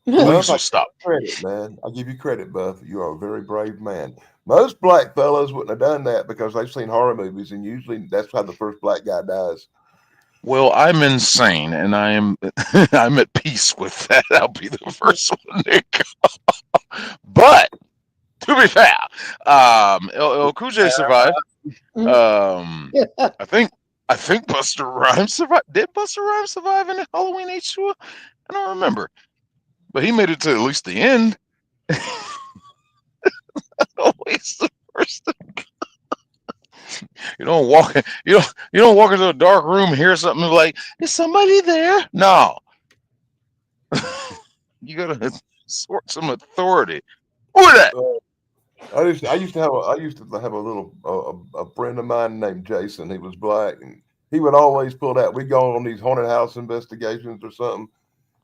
Buff, Police I will give stop. you credit, man. I give you credit, Buff. You are a very brave man. Most black fellas wouldn't have done that because they've seen horror movies, and usually that's how the first black guy dies. Well, I'm insane, and I am I'm at peace with that. I'll be the first one to go. But to be fair, El Cool J survived. I think Buster Rhymes survived. Did Buster Rhymes survive in Halloween H2? I don't remember, but he made it to at least the end. Always the first. You don't walk. You don't walk into a dark room and hear something like, "Is somebody there?" No, you gotta sort some authority. Who is that? I used to have a little a friend of mine named Jason. He was black, and he would always pull that. We'd go on these haunted house investigations or something,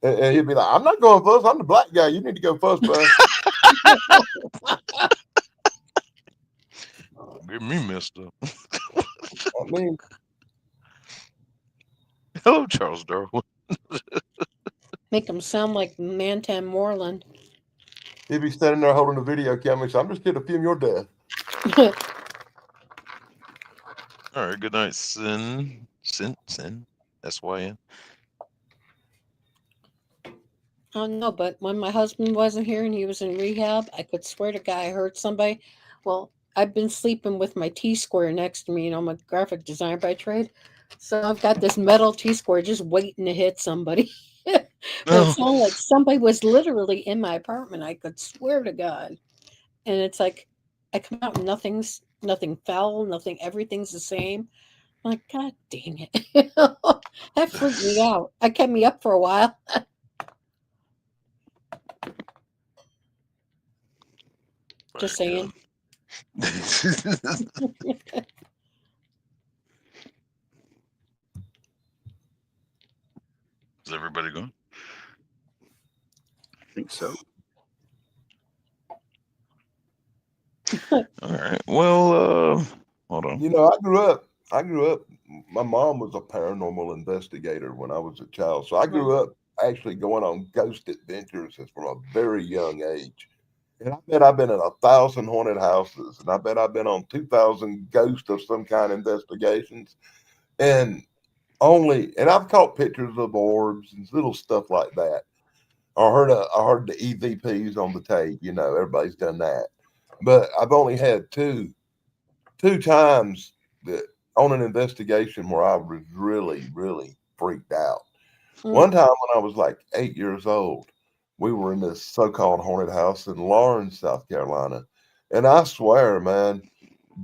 and he'd be like, "I'm not going first. I'm the black guy. You need to go first, bud." Give me Mister. I mean, Hello, Charles Darwin. Make him sound like Mantan Moreland. he'd be standing there holding a video camera. So I'm just here to film your death. All right. Good night, Sin. SYN. Oh no, but when my husband wasn't here and he was in rehab, I could swear to God I heard somebody. Well, I've been sleeping with my T-square next to me. I'm a graphic designer by trade, so I've got this metal T-square just waiting to hit somebody. But it sounded like somebody was literally in my apartment. I could swear to God, and it's like I come out and nothing foul, nothing. Everything's the same. I'm like, God dang it! That freaked me out. That kept me up for a while. Just saying. Is everybody going? I think so. All right. Well, hold on. You know, I grew up. My mom was a paranormal investigator when I was a child, so I grew up actually going on ghost adventures from a very young age. And I bet I've been in 1,000 haunted houses, and I bet I've been on 2,000 ghost of some kind investigations. And I've caught pictures of orbs and little stuff like that. I heard the EVPs on the tape. You know, everybody's done that, but I've only had two times that on an investigation where I was really, really freaked out. One time when I was like 8 years old, we were in this so-called haunted house in Lawrence, South Carolina. And I swear, man,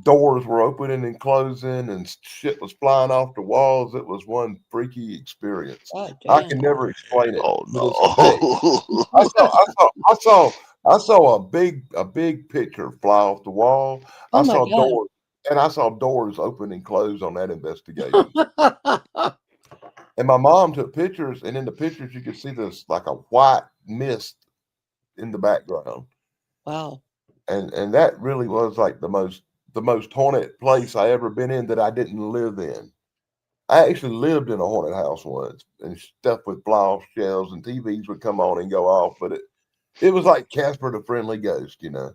doors were opening and closing and shit was flying off the walls. It was one freaky experience. Oh, I damn. can never explain it, Oh but it's sick. I saw a big picture fly off the wall. Oh I my saw God. doors, and I saw doors open and close on that investigation. And my mom took pictures, and in the pictures you could see this like a white mist in the background. Wow. And that really was like the most haunted place I ever been in that I didn't live in. I actually lived in a haunted house once, and stuff would fly off shelves, and TVs would come on and go off, but it was like Casper the Friendly Ghost, you know.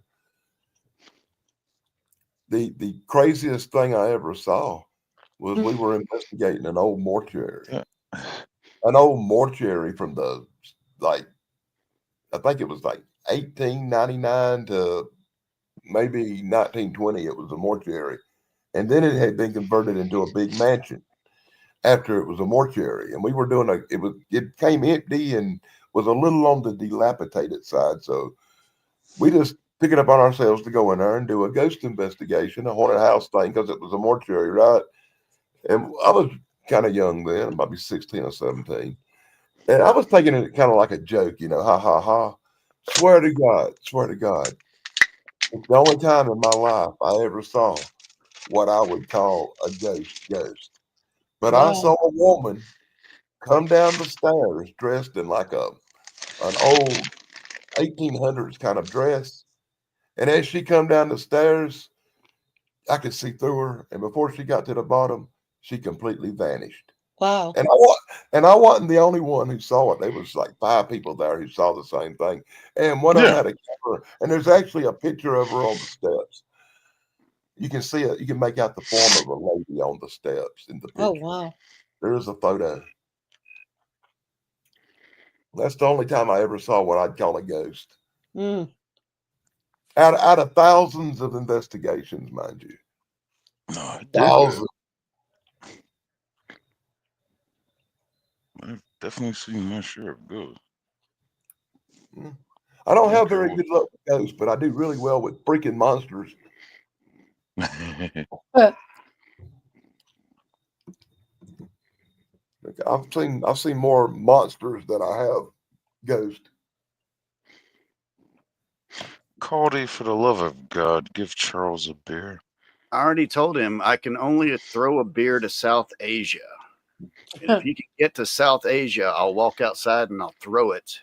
The craziest thing I ever saw was we were investigating an old mortuary. Yeah. An old mortuary from the, like, I think it was like 1899 to maybe 1920. It was a mortuary. And then it had been converted into a big mansion after it was a mortuary. And we were doing it came empty and was a little on the dilapidated side. So we just took it upon ourselves to go in there and do a ghost investigation, a haunted house thing, because it was a mortuary, right? And I was kind of young then, maybe 16 or 17. And I was taking it kind of like a joke, ha ha ha. Swear to God, swear to God. It's the only time in my life I ever saw what I would call a ghost. But I saw a woman come down the stairs dressed in like an old 1800s kind of dress. And as she come down the stairs, I could see through her. And before she got to the bottom, she completely vanished. Wow. And I wasn't the only one who saw it. There was like 5 people there who saw the same thing. And one of them Yeah. had a camera. And there's actually a picture of her on the steps. You can see it. You can make out the form of a lady on the steps in the picture. Oh, wow. There is a photo. That's the only time I ever saw what I'd call a ghost. Mm. Out of thousands of investigations, mind you. No, I dig Thousands. that. I've definitely seen my share of ghosts. I don't have Okay, very well, good luck with ghosts, but I do really well with freaking monsters. I've seen more monsters than I have ghosts. Caldy, for the love of God, give Charles a beer. I already told him I can only throw a beer to South Asia. And if he can get to South Asia, I'll walk outside and I'll throw it.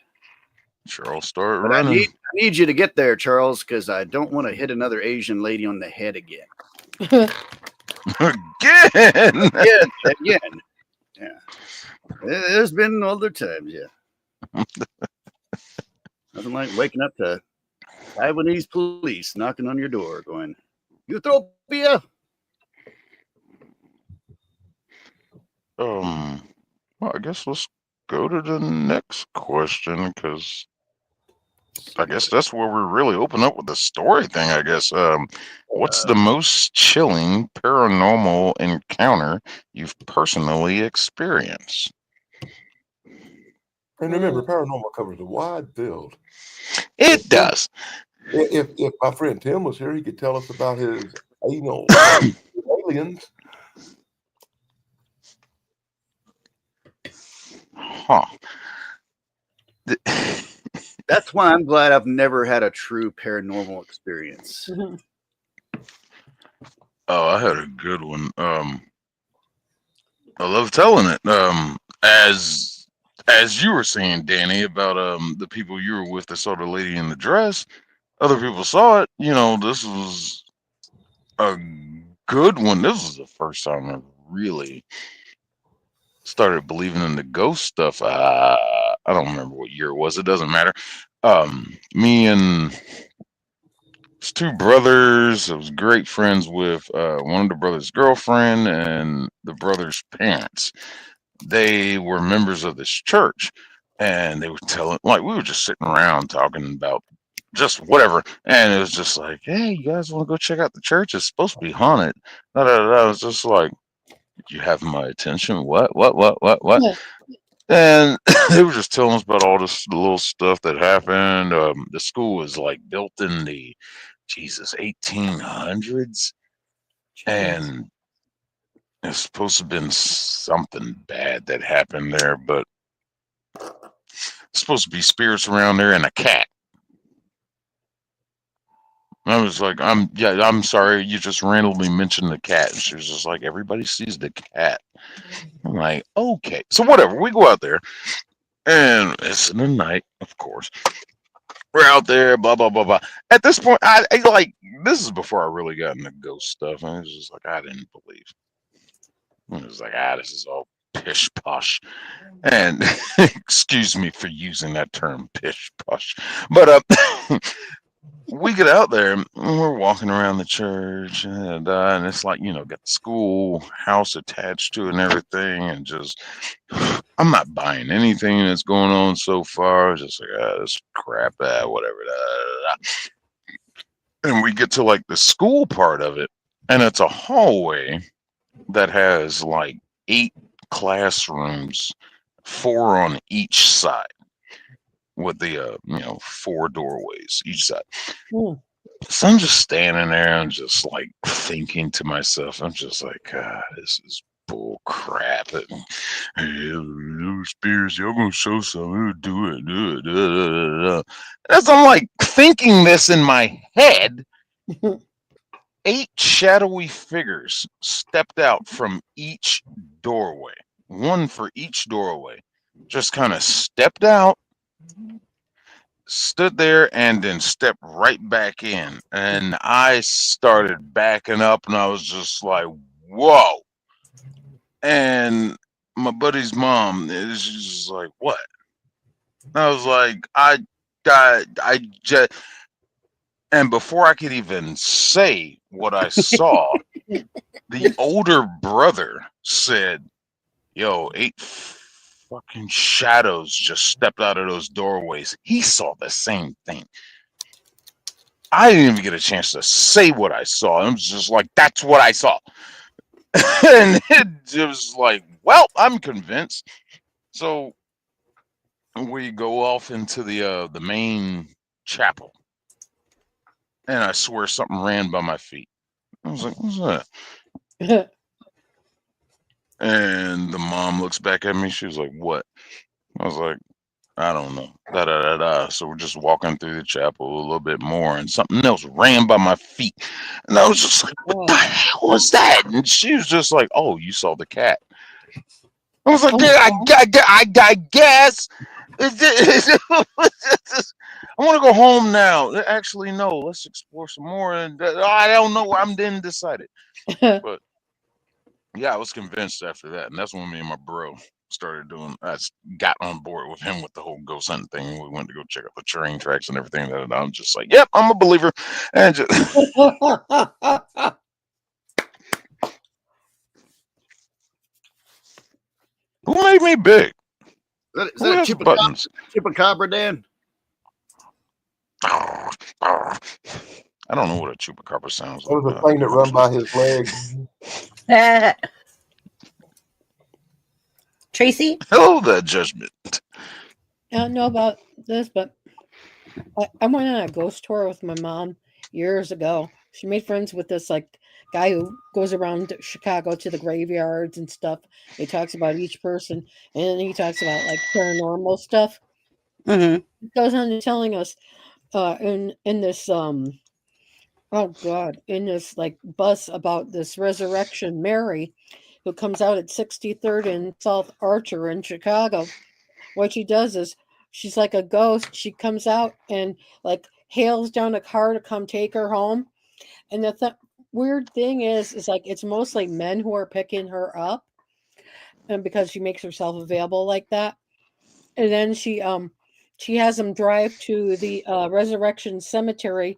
Charles, start But I running. need you to get there, Charles, because I don't want to hit another Asian lady on the head again. Again. Again. Yeah. There's been other times, yeah. Nothing like waking up to Taiwanese police knocking on your door going, Utopia. Well, I guess let's go to the next question, because I guess that's where we really open up with the story thing, I guess. What's the most chilling paranormal encounter you've personally experienced? And remember, paranormal covers a wide field. It does. If my friend Tim was here, he could tell us about his anal aliens. Huh. That's why I'm glad I've never had a true paranormal experience. Oh, I had a good one. I love telling it. As you were saying, Danny, about the people you were with that saw the lady in the dress, other people saw it. This was a good one. This was the first time I really started believing in the ghost stuff. I don't remember what year it was. It doesn't matter. Me and his 2 brothers, I was great friends with one of the brothers' girlfriend and the brother's parents. They were members of this church, and they were telling, like, we were just sitting around talking about just whatever, and it was just like, hey, you guys want to go check out the church? It's supposed to be haunted. I was just like, you have my attention. What? Yeah. And they were just telling us about all this little stuff that happened. The school was like built in the 1800s, and it's supposed to have been something bad that happened there, but it's supposed to be spirits around there and a cat. I was like, I'm sorry, you just randomly mentioned the cat. And she was just like, everybody sees the cat. I'm like, okay. So whatever, we go out there, and it's in the night, of course. We're out there, blah, blah, blah, blah. At this point, I like, this is before I really got into ghost stuff. And it was just like, I didn't believe. It was like, this is all pish posh. And excuse me for using that term, pish posh. But we get out there and we're walking around the church, and it's like, got the school house attached to it and everything, and just I'm not buying anything that's going on so far. Just like, this crap, whatever. And we get to like the school part of it, and it's a hallway that has like 8 classrooms, 4 on each side, with the 4 doorways each side. Mm. So I'm just standing there and just like thinking to myself, I'm just like, God, this is bull crap. And, hey, Spears, y'all gonna show something, do it. As I'm like thinking this in my head, 8 shadowy figures stepped out from each doorway, one for each doorway, just kind of stepped out, stood there, and then stepped right back in. And I started backing up, and I was just like, whoa. And my buddy's mom is just like, what? I was like, I just, and before I could even say what I saw, the older brother said, yo, 8 fucking shadows just stepped out of those doorways. He saw the same thing. I didn't even get a chance to say what I saw. I was just like, that's what I saw. And it was like, well, I'm convinced. So we go off into the main chapel. And I swear something ran by my feet. I was like, what's that? And the mom looks back at me. She was like, what? I was like, I don't know. Da da da da. So we're just walking through the chapel a little bit more, and something else ran by my feet. And I was just like, what the hell was that? And she was just like, oh, you saw the cat. I was like, yeah, I guess. I want to go home now. Actually, no. Let's explore some more. And I don't know. I'm then decided. But yeah, I was convinced after that, and that's when me and my bro started doing. Got on board with him with the whole ghost hunting thing. We went to go check out the train tracks and everything. And I'm just like, yep, I'm a believer. And just, who made me big? Is Who that has buttons? Chupacabra, Dan? I don't know what a chupacabra sounds That like. was a thing that run by his leg. Tracy? Hello, that judgment. I don't know about this, but I went on a ghost tour with my mom years ago. She made friends with this like guy who goes around Chicago to the graveyards and stuff. He talks about each person, and then he talks about like paranormal stuff. Mm-hmm. He goes on to telling us in this oh god, in this like bus about this Resurrection Mary who comes out at 63rd and South Archer in Chicago. What she does is she's like a ghost. She comes out and like hails down a car to come take her home. And the weird thing is like it's mostly men who are picking her up, and because she makes herself available like that. And then she has them drive to the Resurrection Cemetery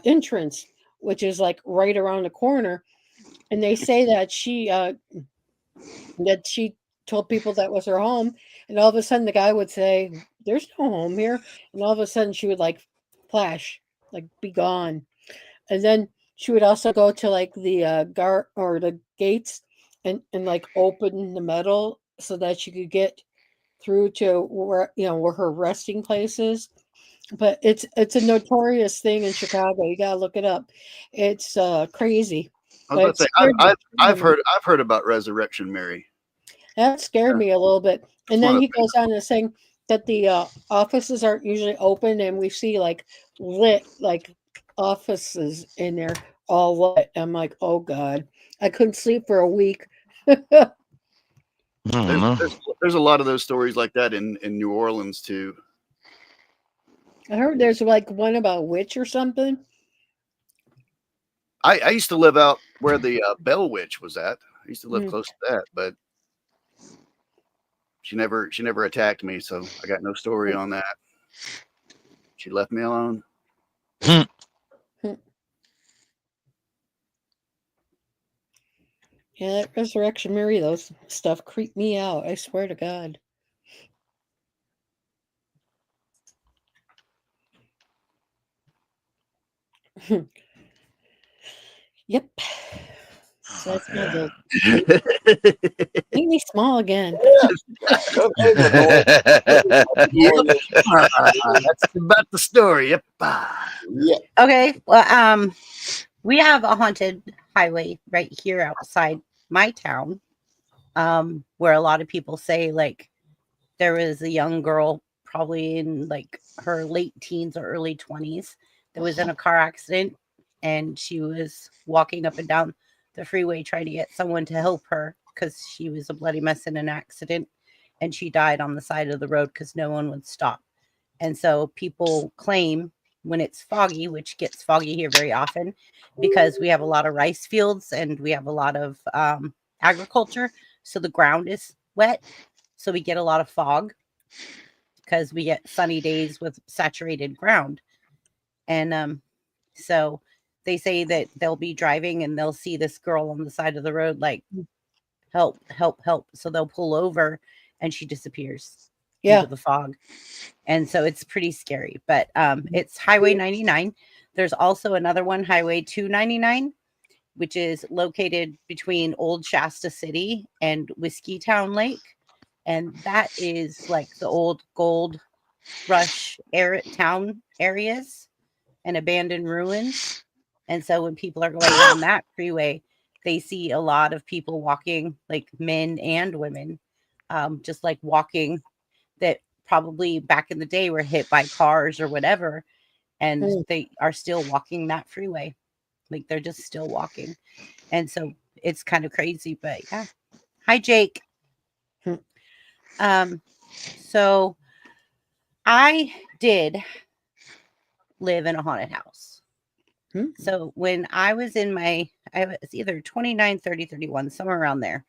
entrance, which is like right around the corner. And they say that she told people that was her home, and all of a sudden the guy would say, "There's no home here," and all of a sudden she would like flash, like be gone, and then she would also go to like the guard or the gates and like open the metal so that she could get through to where where her resting place is. But it's a notorious thing in Chicago. You gotta look it up. It's crazy. I was But about it to say scared me. I've heard about Resurrection Mary. That scared me a little bit. And one then of he goes on to saying that the offices aren't usually open, and we see like lit like offices in there all lit. I'm like, oh god, I couldn't sleep for a week. I don't know. There's a lot of those stories like that in New Orleans too. I heard there's like one about a witch or something. I used to live out where the Bell Witch was at. I used to live Mm. close to that, but she never attacked me, so I got no story on that. She left me alone. Yeah, that Resurrection Mary, those stuff creep me out. I swear to God. Yep. So that's my little. Make me small again. That is annoying. Yep. Annoying. That's about the story. Yep. Yeah. Okay. Well, we have a haunted highway right here outside my town, where a lot of people say like there was a young girl, probably in like her late teens or early 20s, that was in a car accident, and she was walking up and down the freeway trying to get someone to help her because she was a bloody mess in an accident, and she died on the side of the road because no one would stop. And so people claim when it's foggy, which gets foggy here very often because we have a lot of rice fields and we have a lot of agriculture. So the ground is wet. So we get a lot of fog because we get sunny days with saturated ground. And so they say that they'll be driving and they'll see this girl on the side of the road, like, help, help, help. So they'll pull over and she disappears Yeah. into the fog. And so it's pretty scary, but it's Highway 99. There's also another one, Highway 299, which is located between Old Shasta City and Whiskey Town Lake. And that is like the old gold rush town areas and abandoned ruins. And so when people are going down that freeway, they see a lot of people walking, like men and women, just like walking, that probably back in the day were hit by cars or whatever, and they are still walking that freeway. Like they're just still walking. And so it's kind of crazy, but yeah. Hi, Jake. So I did live in a haunted house. So when I was in I was either 29, 30, 31, somewhere around there.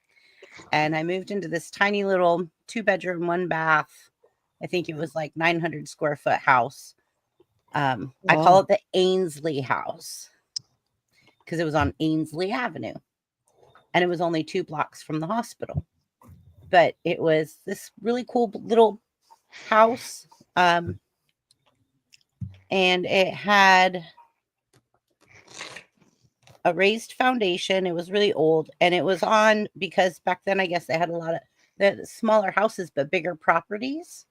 And I moved into this tiny little 2-bedroom, 1-bath. I think it was like 900 square foot house. I call it the Ainsley house because it was on Ainsley Avenue. And it was only 2 blocks from the hospital. But it was this really cool little house. And it had a raised foundation. It was really old. And it was on, because back then, I guess they had a lot of the smaller houses, but bigger properties.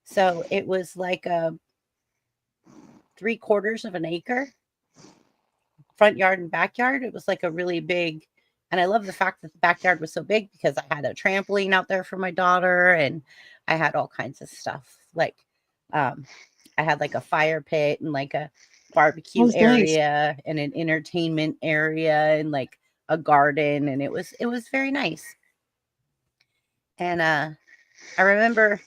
So it was like a 3/4 of an acre front yard and backyard. It was like a really big, and I love the fact that the backyard was so big because I had a trampoline out there for my daughter, and I had all kinds of stuff. Like, I had like a fire pit and like a barbecue area and an entertainment area and like a garden, and it was very nice. And I remember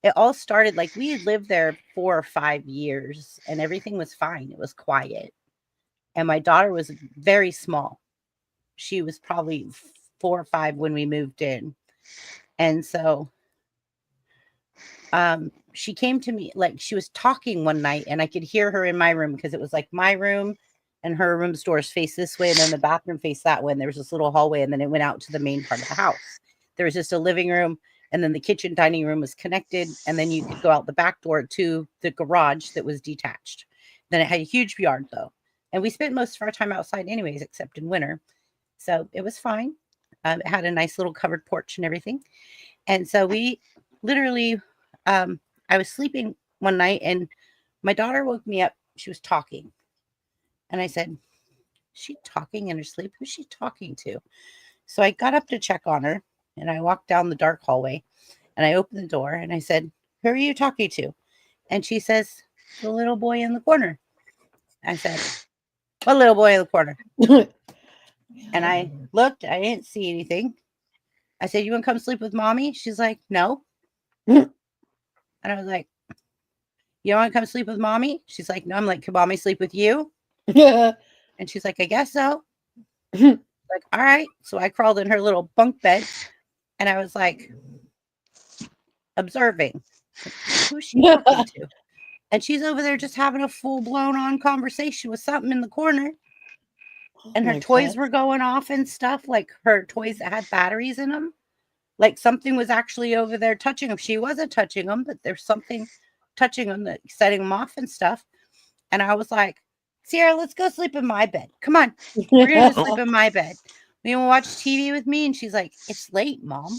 it all started like we had lived there 4 or 5 years and everything was fine. It was quiet. And my daughter was very small. She was probably 4 or 5 when we moved in. And so she came to me, like she was talking one night and I could hear her in my room because it was like my room and her room's doors face this way and then the bathroom faced that way. And there was this little hallway and then it went out to the main part of the house. There was just a living room and then the kitchen dining room was connected. And then you could go out the back door to the garage that was detached. Then it had a huge yard though. And we spent most of our time outside anyways, except in winter. So it was fine. It had a nice little covered porch and everything. And so we literally, I was sleeping one night and my daughter woke me up. She was talking. And I said, is she talking in her sleep? Who's she talking to? So I got up to check on her and I walked down the dark hallway and I opened the door and I said, who are you talking to? And she says, the little boy in the corner. I said, what little boy in the corner? And I looked, I didn't see anything. I said, you want to come sleep with mommy? She's like, no. And I was like, you don't want to come sleep with mommy? She's like, no. I'm like, can mommy sleep with you? Yeah. And she's like, I guess so. Like, all right. So I crawled in her little bunk bed and I was like, observing. Who's she talking to? And she's over there just having a full blown on conversation with something in the corner. and her my toys God. were going off and stuff, like her toys that had batteries in them. Like something was actually over there touching them. She wasn't touching them, but there's something touching them that setting them off and stuff. And I was like, Sierra, let's go sleep in my bed. Come on, we're gonna go sleep in my bed. You want to watch TV with me? And she's like, it's late, Mom.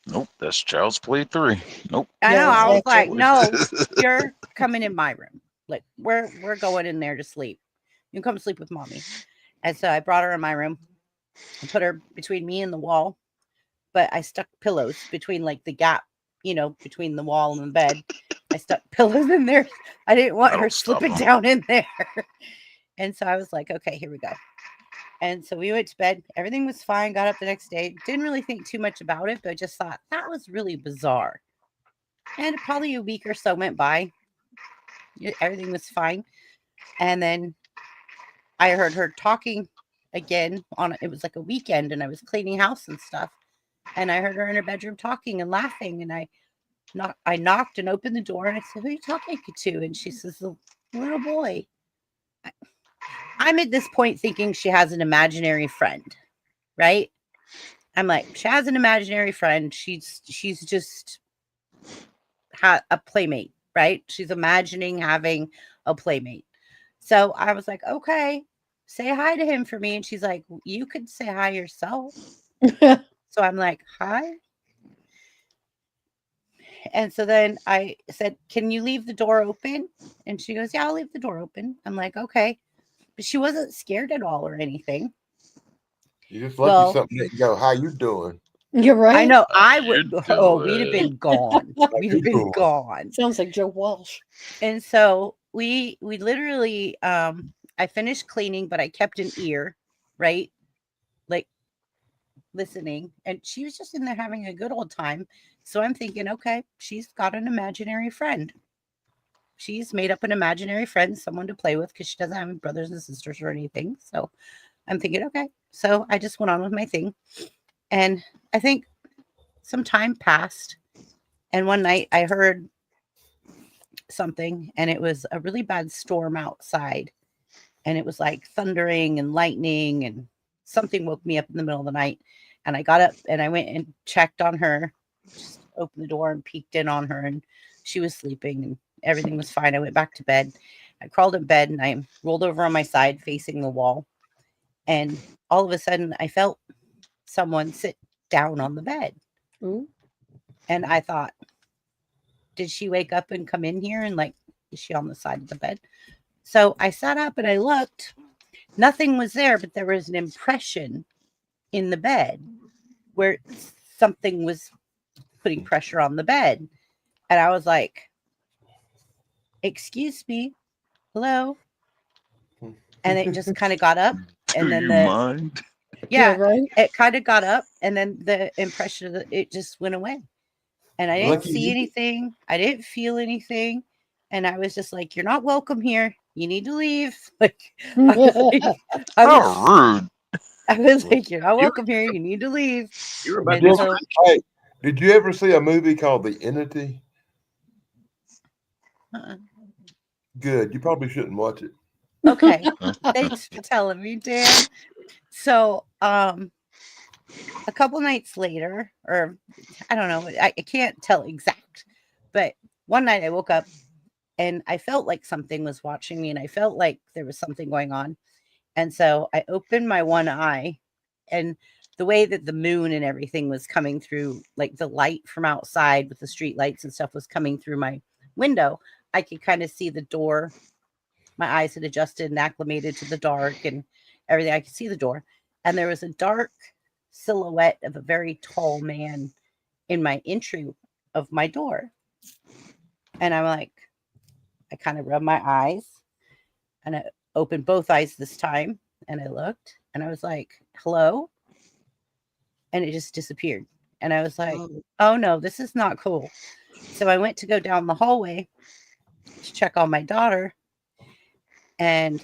Nope, that's Child's Play 3. Nope. I Yeah, know. I was like, exactly. no, you're coming in my room. Like we're going in there to sleep. You can come sleep with Mommy. And so I brought her in my room and put her between me and the wall. But I stuck pillows between like the gap, between the wall and the bed. I stuck pillows in there. I didn't want her That'll stop slipping 'em. down in there. And so I was like, okay, here we go. And so we went to bed. Everything was fine. Got up the next day. Didn't really think too much about it, but I just thought that was really bizarre. And probably a week or so went by. Everything was fine. And then I heard her talking again it was like a weekend, and I was cleaning house and stuff. And I heard her in her bedroom talking and laughing. And I knocked and opened the door, and I said, who are you talking to? And she says, the little boy. I'm at this point thinking she has an imaginary friend, right? I'm like, she has an imaginary friend. She's just a playmate, right? She's imagining having a playmate. So I was like, okay, say hi to him for me. And she's like, you could say hi yourself. So I'm like, hi. And so then I said, can you leave the door open? And she goes, yeah, I'll leave the door open. I'm like, okay. But she wasn't scared at all or anything. You just lucky Well, something didn't go. How you doing? You're right. I know I you would. do Oh, we'd have it? been gone. We'd have been gone. Sounds like Joe Walsh. And so we literally, I finished cleaning, but I kept an ear, right? Like listening. And she was just in there having a good old time. So I'm thinking, okay, she's got an imaginary friend. She's made up an imaginary friend, someone to play with, because she doesn't have any brothers and sisters or anything. So I'm thinking, okay. So I just went on with my thing. And I think some time passed. And one night I heard something, and it was a really bad storm outside. And it was like thundering and lightning, and something woke me up in the middle of the night. And I got up and I went and checked on her, just opened the door and peeked in on her, and she was sleeping and everything was fine. I went back to bed. I crawled in bed and I rolled over on my side facing the wall. And all of a sudden I felt someone sit down on the bed. Ooh. And I thought, did she wake up and come in here? And like, is she on the side of the bed? So I sat up and I looked. Nothing was there, but there was an impression in the bed where something was putting pressure on the bed. And I was like, excuse me, hello. And it just kind of got up. And Do then you mind? yeah, right. it kind of got up, and then the impression of it just went away. And I didn't Lucky see you. anything. I didn't feel anything. And I was just like, you're not welcome here. You need to leave. Like, I was like, How rude. I was like, you're not welcome here. You need to leave. You were about And to so, Hey, did you ever see a movie called The Entity? uh-uh. Good. You probably shouldn't watch it. Okay. Thanks for telling me, Dan. So, a couple nights later, or I don't know, I can't tell exact, but one night I woke up and I felt like something was watching me, and I felt like there was something going on. And so I opened my one eye, and the way that the moon and everything was coming through, like the light from outside with the street lights and stuff was coming through my window, I could kind of see the door. My eyes had adjusted and acclimated to the dark and everything. I could see the door, and there was a dark silhouette of a very tall man in my entry of my door. And I'm like, I kind of rubbed my eyes, and I opened both eyes this time, and I looked, and I was like, hello? And it just disappeared. And I was like, oh no, this is not cool. So I went to go down the hallway to check on my daughter, and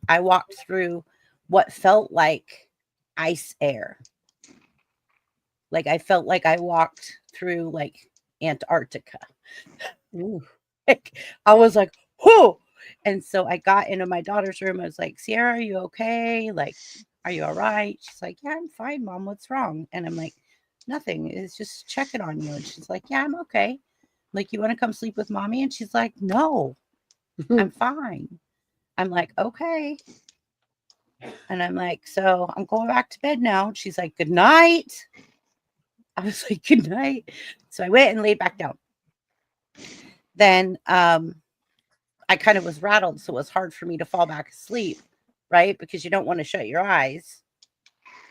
I walked through what felt like ice air. Like I felt like I walked through like Antarctica. Ooh. Like, I was like, whoa. And so I got into my daughter's room. I was like, Sierra, are you okay? Like, are you all right? She's like, yeah, I'm fine, Mom. What's wrong? And I'm like, nothing. It's just checking on you. And she's like, yeah, I'm okay. Like, you want to come sleep with Mommy? And she's like, no, I'm fine. I'm like, okay. And I'm like, so I'm going back to bed now. And she's like, good night. I was like, good night. So I went and laid back down. Then I kind of was rattled. So it was hard for me to fall back asleep, right? Because you don't want to shut your eyes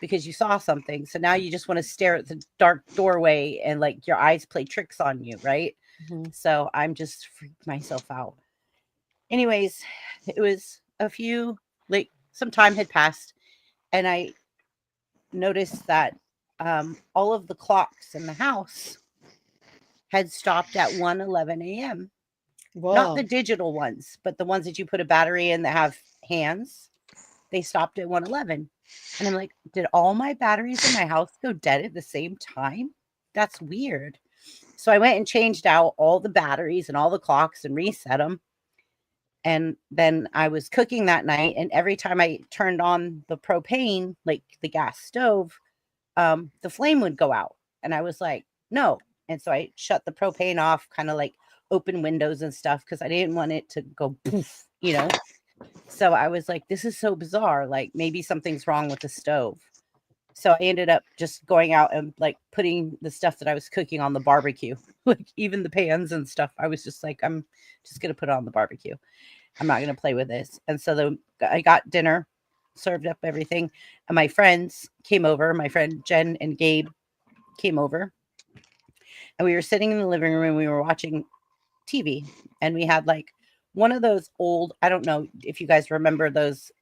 because you saw something. So now you just want to stare at the dark doorway and like your eyes play tricks on you, right? Mhm. So I'm just freaked myself out. Anyways, it was like some time had passed, and I noticed that all of the clocks in the house had stopped at 1:11 a.m. Not Wow. the digital ones, but the ones that you put a battery in that have hands. They stopped at 1:11. And I'm like, did all my batteries in my house go dead at the same time? That's weird. So I went and changed out all the batteries and all the clocks and reset them. And then I was cooking that night, and every time I turned on the propane, like the gas stove, the flame would go out. And I was like, no. And so I shut the propane off, kind of like open windows and stuff, because I didn't want it to go poof, you know. So I was like, this is so bizarre. Like, maybe something's wrong with the stove. So I ended up just going out and like putting the stuff that I was cooking on the barbecue, like even the pans and stuff. I was just like, I'm just going to put it on the barbecue. I'm not going to play with this. And so I got dinner, served up everything. And my friends came over. My friend Jen and Gabe came over. And we were sitting in the living room and we were watching TV. And we had like one of those old, I don't know if you guys remember those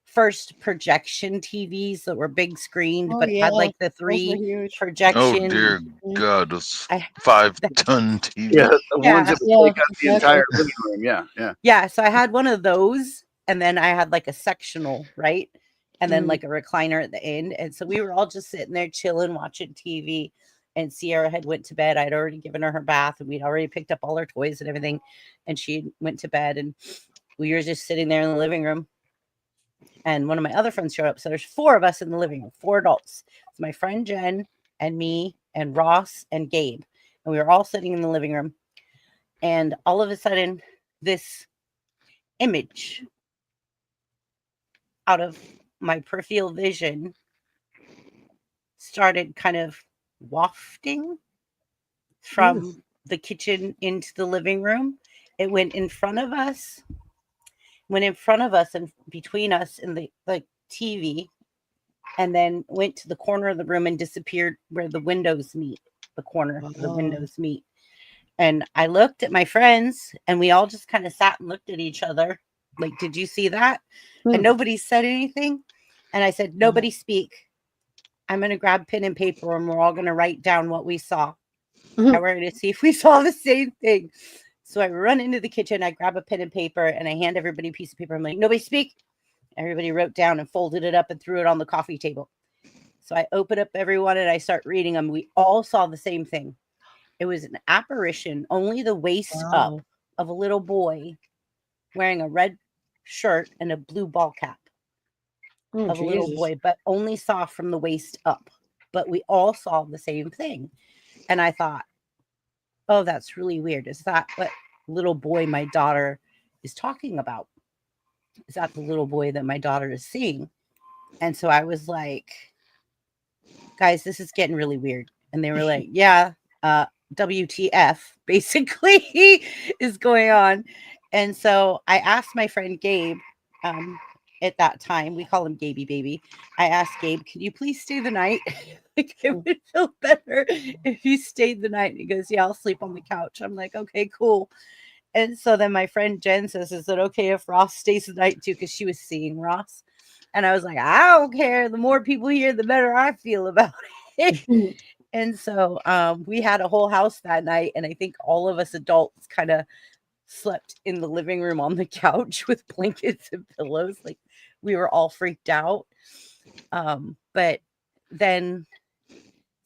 first projection TVs that were big screened, Oh but it had yeah, like the those were 3 huge. Oh projection. dear God, those I 5-ton Yeah, TV. the ones Yeah. that would Yeah, take up the exactly. entire living room. Yeah, yeah. Yeah, so I had one of those, and then I had like a sectional, right? And then Mm. like a recliner at the end. And so we were all just sitting there chilling, watching TV. And Sierra had went to bed. I'd already given her bath, and we'd already picked up all her toys and everything. And she went to bed, and we were just sitting there in the living room. And one of my other friends showed up. So there's 4 of us in the living room, 4 adults. It's my friend Jen and me and Ross and Gabe. And we were all sitting in the living room. And all of a sudden, this image out of my peripheral vision started kind of wafting from the kitchen into the living room. It went in front of us, and between us and the TV, and then went to the corner of the room and disappeared where the windows meet, the corner of the Wow. windows meet. And I looked at my friends, and we all just kind of sat and looked at each other like, did you see that? And nobody said anything. And I said, nobody speak. I'm going to grab pen and paper, and we're all going to write down what we saw. And we're going to see if we saw the same thing. So I run into the kitchen, I grab a pen and paper, and I hand everybody a piece of paper. I'm like, nobody speak. Everybody wrote down and folded it up and threw it on the coffee table. So I open up everyone and I start reading them. We all saw the same thing. It was an apparition, only the waist up, Wow. of a little boy wearing a red shirt and a blue ball cap. Oh, Of a little Jesus. boy, but only saw from the waist up. But we all saw the same thing. And I thought, oh, that's really weird. Is that what little boy my daughter is talking about? Is that the little boy that my daughter is seeing? And so I was like, guys, this is getting really weird. And they were like, yeah, WTF basically is going on. And so I asked my friend Gabe, at that time, we call him Gaby Baby. I asked Gabe, can you please stay the night? Like, it would feel better if you stayed the night. And he goes, yeah, I'll sleep on the couch. I'm like, okay, cool. And so then my friend Jen says, is it okay if Ross stays the night too? Because she was seeing Ross. And I was like, I don't care. The more people here, the better I feel about it. And so we had a whole house that night. And I think all of us adults kind of slept in the living room on the couch with blankets and pillows. Like, we were all freaked out. But then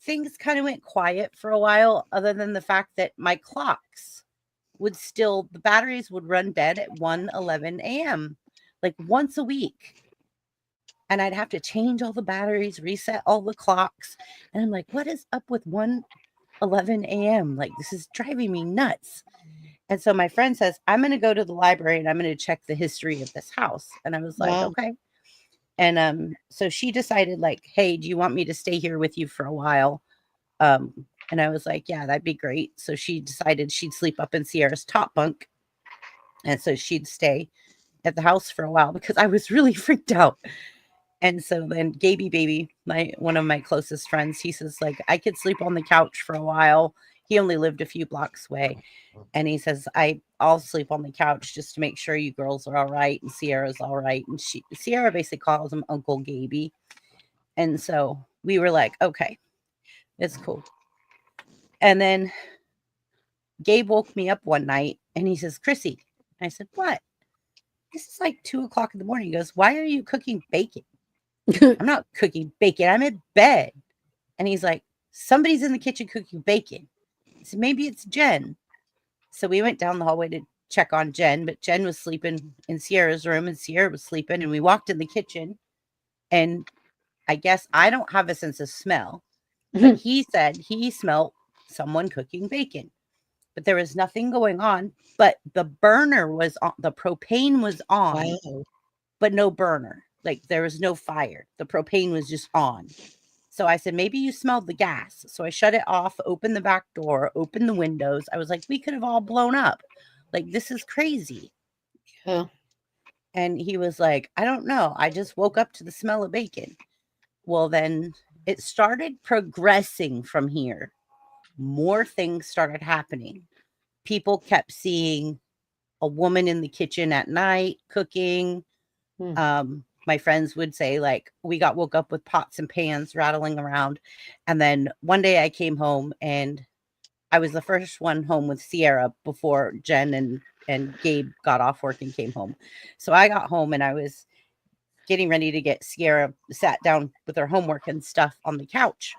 things kind of went quiet for a while, other than the fact that my clocks would still, the batteries would run dead at 1:11 a.m. like once a week. And I'd have to change all the batteries, reset all the clocks. And I'm like, what is up with 1:11 a.m.? Like, this is driving me nuts. And so my friend says, I'm going to go to the library and I'm going to check the history of this house. And I was like, Wow. okay. And so she decided, like, hey, do you want me to stay here with you for a while? And I was like, yeah, that'd be great. So she decided she'd sleep up in Sierra's top bunk. And so she'd stay at the house for a while because I was really freaked out. And so then Gaby Baby, one of my closest friends, he says, like, I could sleep on the couch for a while. He only lived a few blocks away. And he says, I'll sleep on the couch just to make sure you girls are all right and Sierra's all right. And Sierra basically calls him Uncle Gaby. And so we were like, okay, it's cool. And then Gabe woke me up one night and he says, Chrissy. I said, what? This is like 2:00 in the morning. He goes, why are you cooking bacon? I'm not cooking bacon. I'm in bed. And he's like, somebody's in the kitchen cooking bacon. I said, maybe it's Jen. So we went down the hallway to check on Jen, but Jen was sleeping in Sierra's room and Sierra was sleeping. And we walked in the kitchen and I guess I don't have a sense of smell, but he said he smelled someone cooking bacon, but there was nothing going on. But the burner was on, the propane was on, Wow. but no burner. Like there was no fire. The propane was just on. So I said, maybe you smelled the gas. So I shut it off, opened the back door, opened the windows. I was like, we could have all blown up. Like, this is crazy. Yeah. And he was like, I don't know. I just woke up to the smell of bacon. Well, then it started progressing from here. More things started happening. People kept seeing a woman in the kitchen at night cooking. My friends would say, like, we got woke up with pots and pans rattling around. And then one day I came home and I was the first one home with Sierra before Jen and Gabe got off work and came home. So I got home and I was getting ready to get Sierra sat down with her homework and stuff on the couch.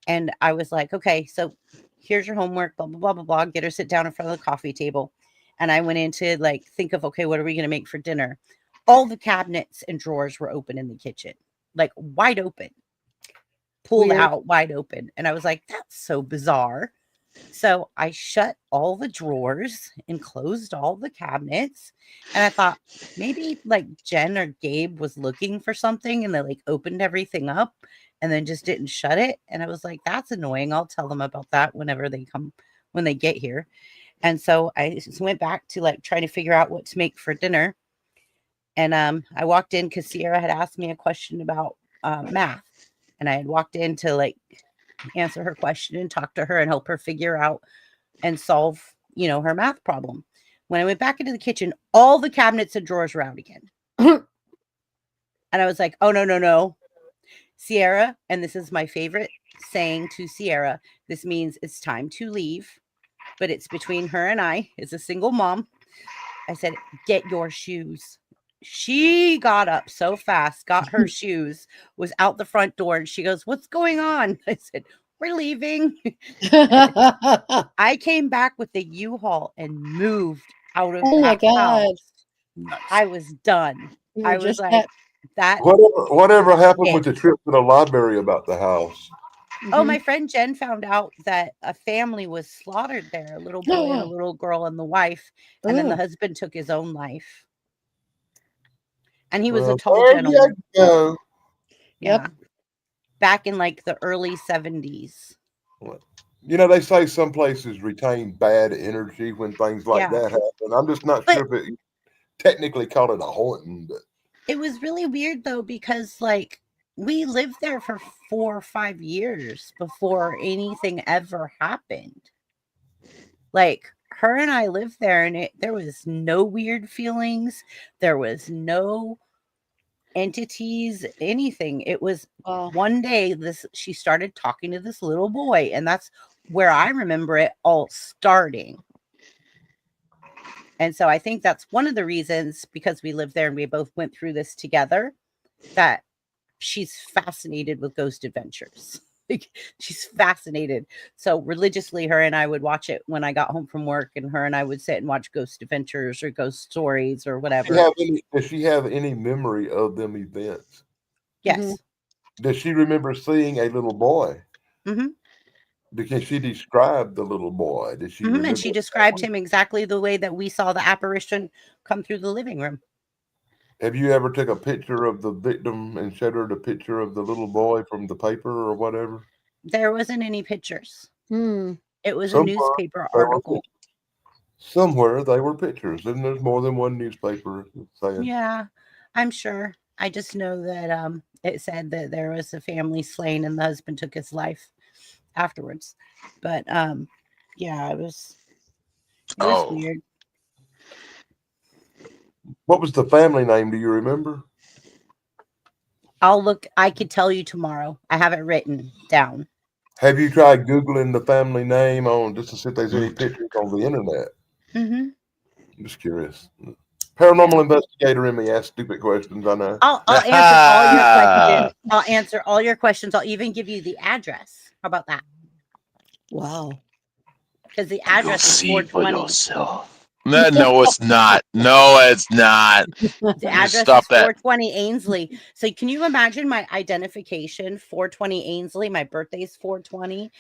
And I was like, okay, so here's your homework, blah, blah, blah, blah, blah. Get her sit down in front of the coffee table. And I went in to like think of, okay, what are we going to make for dinner? All the cabinets and drawers were open in the kitchen, like wide open, pulled Weird. out wide open. And I was like, that's so bizarre. So I shut all the drawers and closed all the cabinets. And I thought maybe like Jen or Gabe was looking for something and they like opened everything up and then just didn't shut it. And I was like, that's annoying. I'll tell them about that whenever they come, when they get here. And so I just went back to like trying to figure out what to make for dinner. And I walked in because Sierra had asked me a question about math. And I had walked in to like answer her question and talk to her and help her figure out and solve, you know, her math problem. When I went back into the kitchen, all the cabinets and drawers were out again. And I was like, oh, no. Sierra, and this is my favorite saying to Sierra, this means it's time to leave, but it's between her and I as a single mom. I said, get your shoes. She got up so fast, got her shoes, was out the front door, and she goes, what's going on? I said, we're leaving. I came back with the U-Haul and moved out of Oh my that God. house. Nice. I was done. You I were was just like, that. Whatever happened it. with the trip to the library about the house? Oh, my friend Jen found out that a family was slaughtered there, a little boy and a little girl and the wife, and then the husband took his own life. And he was a Well, tall there gentleman. you go. Yeah. Yep. Back in like the early 70s. You know, they say some places retain bad energy when things like Yeah. that happen. I'm just not But sure if it technically call it a haunting, but it was really weird though, because like we lived there for 4 or 5 years before anything ever happened. Like her and I lived there and there was no weird feelings. There was no entities, anything. It was Wow. one day she started talking to this little boy, and that's where I remember it all starting. And so I think that's one of the reasons, because we lived there and we both went through this together, that she's fascinated with ghost adventures. Like, she's fascinated. So religiously, her and I would watch it when I got home from work, and her and I would sit and watch Ghost Adventures or Ghost Stories or whatever. Does she have any memory of them events? Yes. Does she remember seeing a little boy? Mm-hmm. Because she described the little boy. Did she remember? And she described him exactly the way that we saw the apparition come through the living room. Have you ever took a picture of the victim and showed her the picture of the little boy from the paper or whatever? There wasn't any pictures. Hmm. It was a Somewhere newspaper there were article. Somewhere they were pictures, and there's more than one newspaper saying. Yeah, I'm sure. I just know that it said that there was a family slain and the husband took his life afterwards. But yeah, it was weird. What was the family name? Do you remember? I'll look. I could tell you tomorrow. I have it written down. Have you tried Googling the family name on just to see if there's any pictures on the internet? Mm-hmm. I'm just curious. Paranormal investigator in me asks stupid questions. I know. I'll answer all your questions. I'll answer all your questions. I'll even give you the address. How about that? Wow. Because the address is 420. No, it's not. No, it's not. The address Stop is that. 420 Ainsley. So can you imagine my identification? 420 Ainsley. My birthday's 420.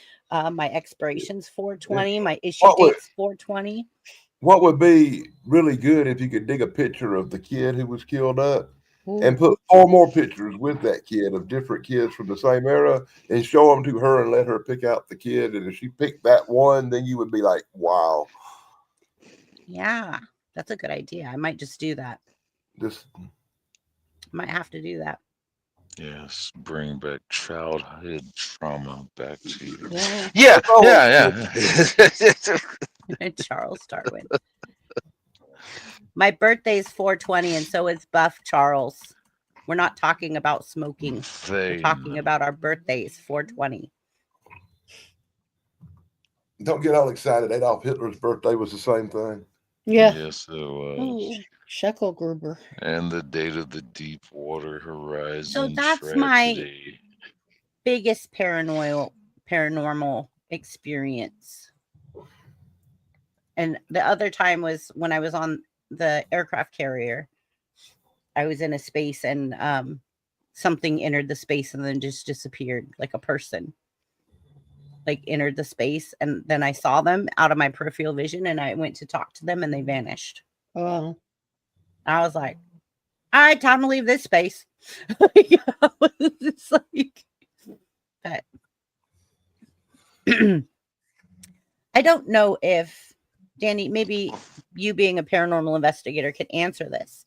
My expiration's 420. My issue date's 420. What would be really good if you could dig a picture of the kid who was killed up and put 4 more pictures with that kid of different kids from the same era and show them to her and let her pick out the kid. And if she picked that one, then you would be like, wow. Yeah, that's a good idea. I might just do that. Might have to do that. Yes, bring back childhood trauma back to you. Yeah. Yeah. Charles Darwin. My birthday is 420, and so is Buff Charles. We're not talking about smoking. We're talking about our birthdays, 420. Don't get all excited. Adolf Hitler's birthday was the same thing. Yeah. Yes, it was. Scheckelgruber. And the date of the Deepwater Horizon. So that's tragedy. my biggest paranormal experience. And the other time was when I was on the aircraft carrier. I was in a space and something entered the space and then just disappeared, like a person. Like entered the space, and then I saw them out of my peripheral vision, and I went to talk to them, and they vanished. Oh, I was like, "All right, time to leave this space." It's like, but I don't know if Danny, maybe you being a paranormal investigator, can answer this.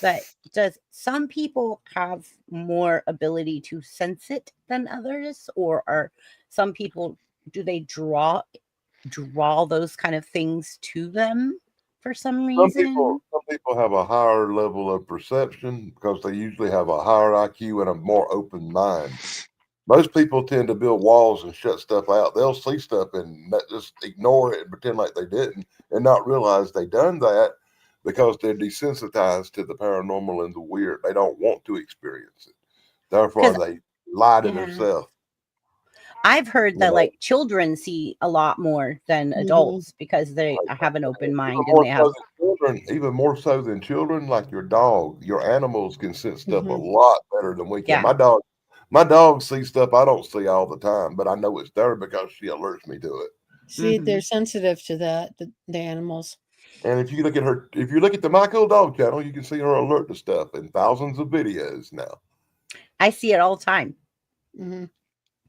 But does some people have more ability to sense it than others, or are some people, do they draw those kind of things to them for some reason? Some people have a higher level of perception because they usually have a higher IQ and a more open mind. Most people tend to build walls and shut stuff out. They'll see stuff and just ignore it and pretend like they didn't and not realize they done that because they're desensitized to the paranormal and the weird. They don't want to experience it. Therefore, they lie to themselves. I've heard that like children see a lot more than adults because they have an open mind and they have even more so than children. Like your dog, your animals can sense stuff a lot better than we can. My dog sees stuff I don't see all the time, but I know it's there because she alerts me to it. See, they're sensitive to that, the animals. And if you look at the My Cool Dog channel, you can see her alert to stuff in thousands of videos now. I see it all the time.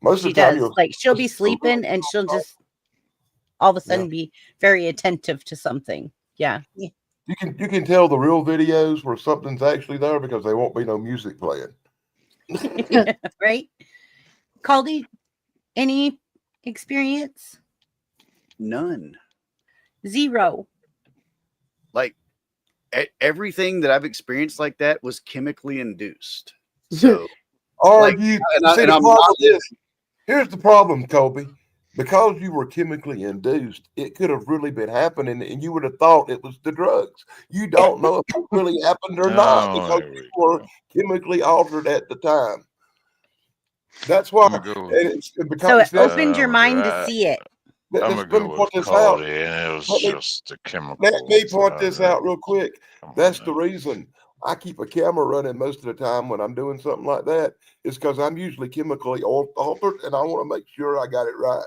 Most of the time, like she'll be sleeping and she'll just all of a sudden be very attentive to something. Yeah. You can tell the real videos where something's actually there because there won't be no music playing. Right? Caldy, any experience? None. Zero. Like everything that I've experienced like that was chemically induced. So here's the problem, Kobe. Because you were chemically induced, it could have really been happening, and you would have thought it was the drugs. You don't know if it really happened or not because you were chemically altered at the time. That's why I'm gonna go. it becomes. So it See, that's, opened your mind to I, see it. I'm let gonna me go point with this out. quality, and it was Let me just the let me chemicals. point this out real quick. Come That's on the now. reason I keep a camera running most of the time when I'm doing something like that. Is because I'm usually chemically altered, and I want to make sure I got it right.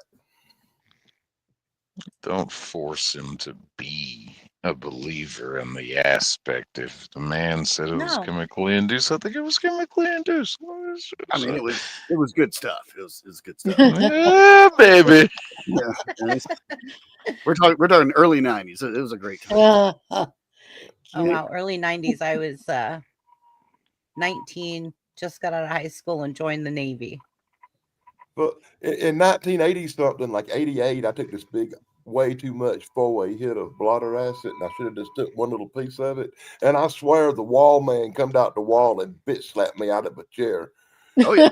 Don't force him to be a believer in the aspect. If the man said it was No. chemically induced, I think it was chemically induced. I mean, it was good stuff. It was good stuff. Yeah, baby. Yeah, and we're talking early '90s. It was a great time. Oh wow, early 90s. I was 19, just got out of high school and joined the Navy. But in 1980 something, like 88, I took this big, way too much 4-way hit of blotter acid, and I should have just took one little piece of it. And I swear the wall man come out the wall and bitch slapped me out of a chair. Oh yeah,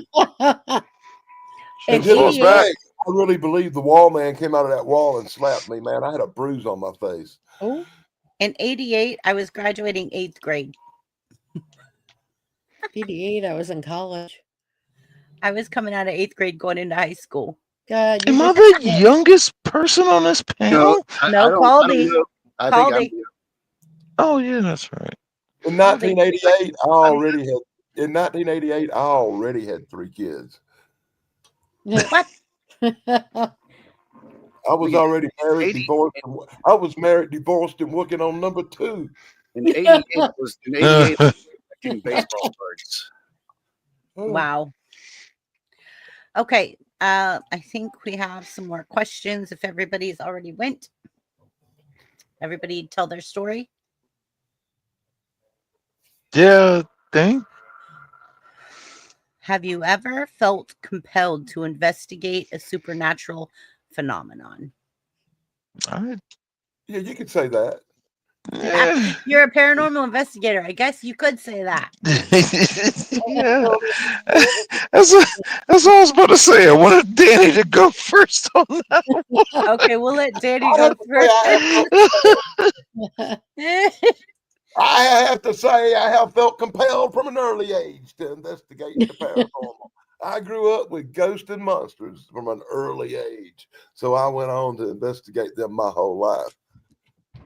In And to this 88, day, I really believe the wall man came out of that wall and slapped me, man. I had a bruise on my face. Oh, in 88, I was graduating 8th grade. 88, I was in college. I was coming out of 8th grade going into high school. God, you Am I just the youngest person on this no, panel? I No, don't Caldy. know. I think I'm. Caldy. Oh yeah, that's right. In Caldy. 1988, in 1988, I already had 3 kids. What? I was Look at already married, 80 divorced. I was married, divorced, and working on number 2. in '88 was in '88 collecting baseball cards. Oh, Wow. Okay. I think we have some more questions. If everybody's already went, everybody tell their story. Yeah, think. Have you ever felt compelled to investigate a supernatural phenomenon? I, yeah, you could say that. You're a paranormal investigator. I guess you could say that. yeah. That's what I was about to say. I wanted Danny to go first on that one. Okay, we'll let Danny I go have to say I have to say I have felt compelled from an early age to investigate the paranormal. I grew up with ghosts and monsters from an early age, so I went on to investigate them my whole life.